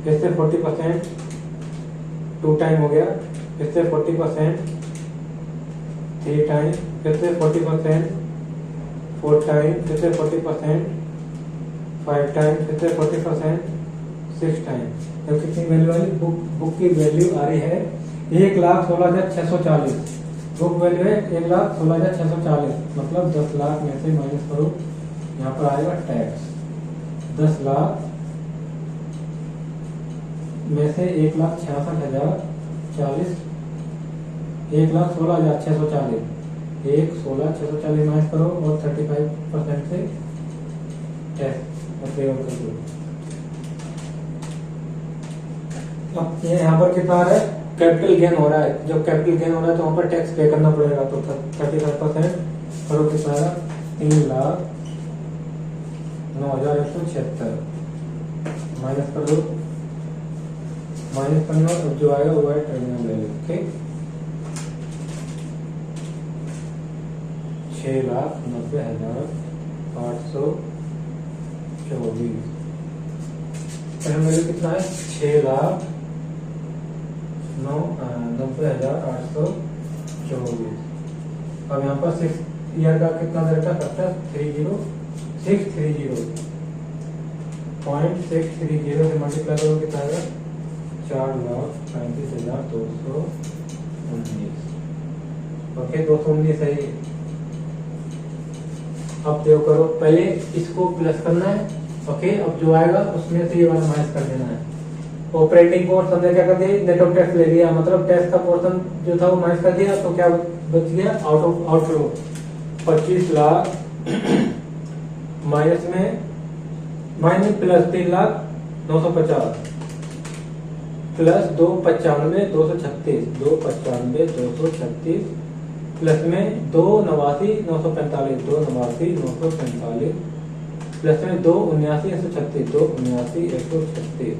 फिर से 40%, 2 टाइम हो गया, फिर से 40%, 3 टाइम, फिर से 40%, 4 टाइम, फिर से 40%, 5 टाइम, फिर से 40%, 6 टाइम। तो कितनी वैल्यू आई? बुक की वैल्यू आ रही है 1,16,640। बुक वैल्यू है 1,16,640, मतलब 10 लाख में से माइनस करो, यहाँ पर आएगा टैक्स। 10 लाख में से 1,66,040, 1,16,640, 1,16,640 माइनस करो और 35% से टैक्स। अब ये यहाँ पर कितना आ रहा है? कैपिटल गेन हो रहा है। जब कैपिटल गेन हो रहा है तो वहां पर टैक्स पे करना पड़ेगा, तो 35% करो, कितना आएगा? 3,09,176 माइनस कर दो, माइनस करना, अब जो आएगा वो है टर्मिनल वैल्यू। ठीक, 6,90,824। टर्मिनल वैल्यू कितना है? 6,90,824। अब यहाँ पर 6 ईयर का कितना दे रखा? फैक्टर 30630, 0.630 से मल्टीप्लाई करो, कितना आएगा? 4,35,219। ओके, 219 है ये। अब देखो करो, पहले इसको प्लस करना है। ओके, अब जो आएगा उसमें से ये वाला माइनस कर देना है। ऑपरेटिंग कोर्स हमने क्या कर दिया? नेट ऑफ टैक्स ले लिया, मतलब टैक्स का पोर्शन जो था वो माइनस कर दिया, तो क्या बच गया? आउटफ्लो 25 लाख माइनस में प्लस 3,09,50 प्लस 2,95,236 प्लस में 2,89,945 प्लस में 2,79,136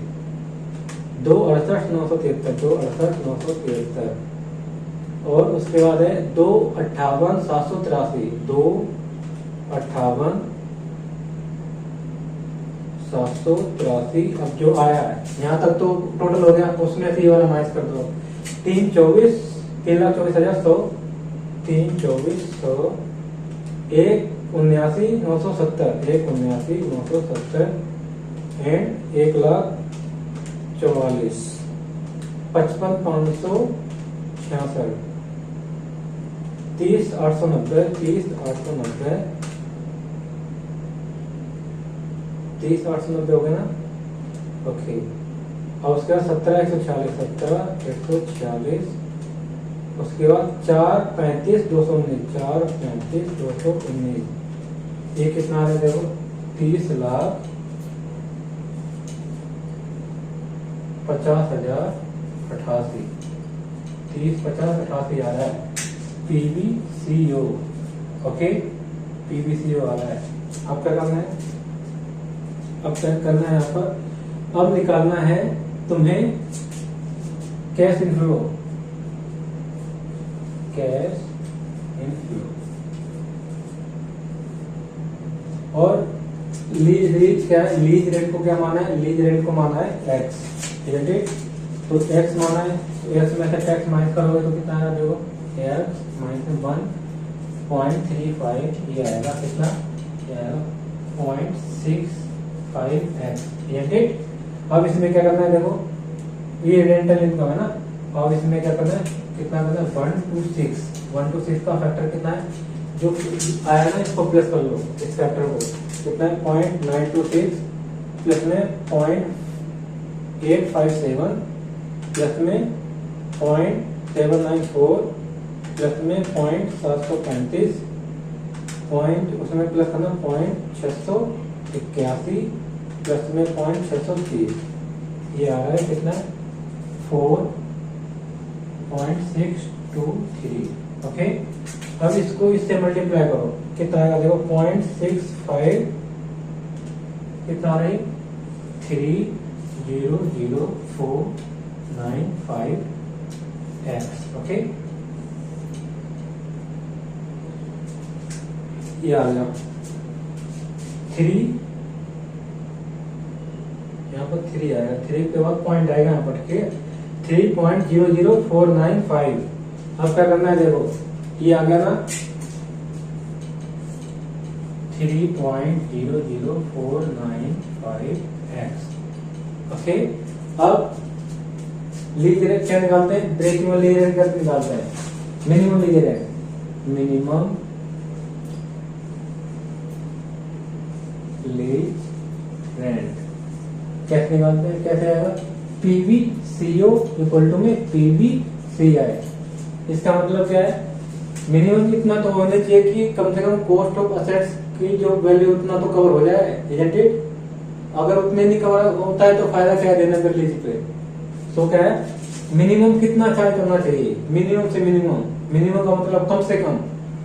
2,68,973 2,68,973 और उसके बाद है 258,783, 258,783। अब जो आया है यहाँ तक तो टोटल हो गया, उसमें से ये वाला माइनस कर दो। 3,24,100, 3,24,100, 1,79,970, 1,79,970 एंड 1,44,000, 55,566, 30,890, 30,890, 30,890 हो गया ना। ओके, और उसके बाद 17,146, 17,146, उसके बाद 4,35,219, 4,35,219, ये कितना आ रहा है देखो, 30,50,088, 30,50,88 आ रहा है PVCO। ओके, PVCO आ रहा है। अब क्या करना है, अब क्या करना है यहाँ पर, अब निकालना है तुम्हें कैश इनफ्लो, कैश इनफ्लो। और लीज क्या है, लीज रेट को क्या माना है, लीज रेट को माना है एक्स, ठीक है। तो एक्स माना है, तो एक्स में से टैक्स माइनस करोगे तो कितना आएगा देखो, एक्स माइनस 1.35, ये आएगा कितना, ये आएगा 0.65x, ठीक। अब इसमें क्या करना है देखो, ये रेंटल इनकम है ना, और इसमें क्या करना है, कितना करना है 126 का फैक्टर कितना है, जो आया ना इसको प्लस कर लो, इस फैक्टर को कितना है 0.926 प्लस में 0.857 प्लस में 0.794 प्लस में 0.735 पॉइंट, उसमें प्लस करना 0.681 प्लस में 0.630, ये आ रहा है कितना 4.623। ओके, अब इसको इससे मल्टीप्लाई करो, कितना आएगा देखो 0.65, कितना आ रही 3,00495x। ओके, ये आ गया 3, यहाँ पर 3 आएगा, 3 के बाद पॉइंट आएगा यहाँ पर, ठीक है 3.00495। अब क्या करना है देखो, ये आ गया ना 3.00495x। ओके, अब लीज रेट क्या निकालते हैं, ब्रेक इवन लीज रेट क्या निकालते हैं, minimum lease rate, minimum lease rent कैसे निकालते हैं, कैसे आएगा, PVCO इक्वल टू में PVCI। इसका मतलब क्या है, मिनिमम इतना तो होना चाहिए कि कम से कम कॉस्ट ऑफ असेट्स की जो वैल्यू उतना तो कवर हो जाए, इजंट इट। अगर उतने नहीं कवर होता है तो फायदा क्या है देने पर लीज पे। सो क्या है, मिनिमम कितना चार्ज करना चाहिए, मिनिमम से मिनिमम, मिनिमम का मतलब कम से कम,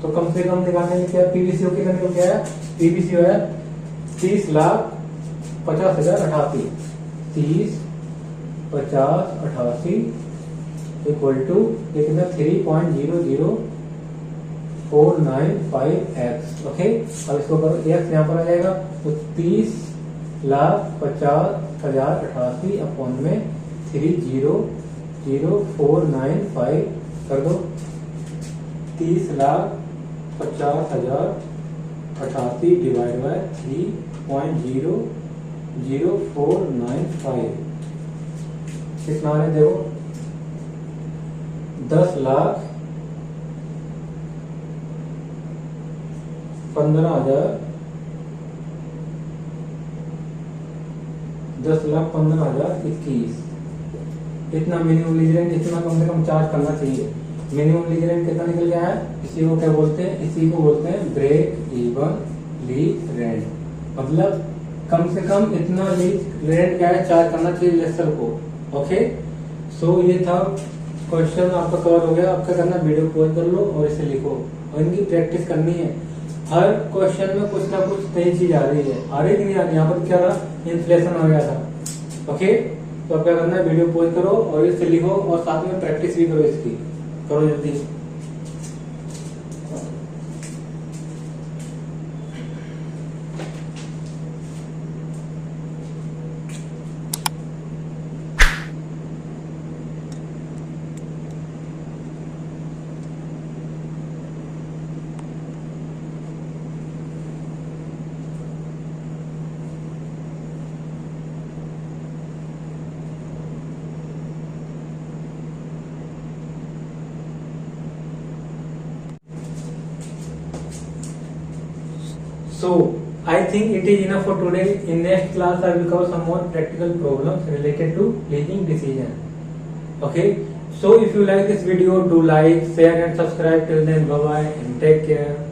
तो कम से कम निकालने में क्या PVCO की वैल्यू क्या है, PVCO है 30,50,088, 30,50,88 इक्वल टू कितना 3.00495x। ओके, अब इसको करो, x यहाँ पर आ जाएगा तो 30,50,088 अपॉन में 3.00495 कर दो, 30,50,088 डिवाइड बाय 3.00495 कितना है देखो 10,15,000, 10,15,021। इतना मिनिमम लीज रेंट, इतना कम से कम चार्ज करना चाहिए। मिनिमम लीज रेंट कितना निकल गया है, इसी को क्या बोलते हैं, इसी को बोलते हैं ब्रेक इवन लीज रेंट। मतलब कम से कम इतना लीज रेंट क्या है चार्ज करना चाहिए लेसर को। ओके, सो ये था क्वेश्चन आपका कवर हो गया। आपका करना वीडियो पॉज कर लो और इसे लिखो और इनकी प्रैक्टिस करनी है। हर क्वेश्चन में कुछ ना कुछ नई चीज आ रही है, आ रही कि नहीं आ रही। यहाँ पर क्या रहा, इन्फ्लेशन हो गया था। ओके, तो अब क्या करना है, वीडियो पॉज करो और इसे लिखो और साथ में प्रैक्टिस भी करो इसकी। करो जल्दी। So I think it is enough for today. In next class I will cover some more practical problems related to leading decision. Okay. So if you like this video, do like, share and subscribe. Till then, bye bye and take care.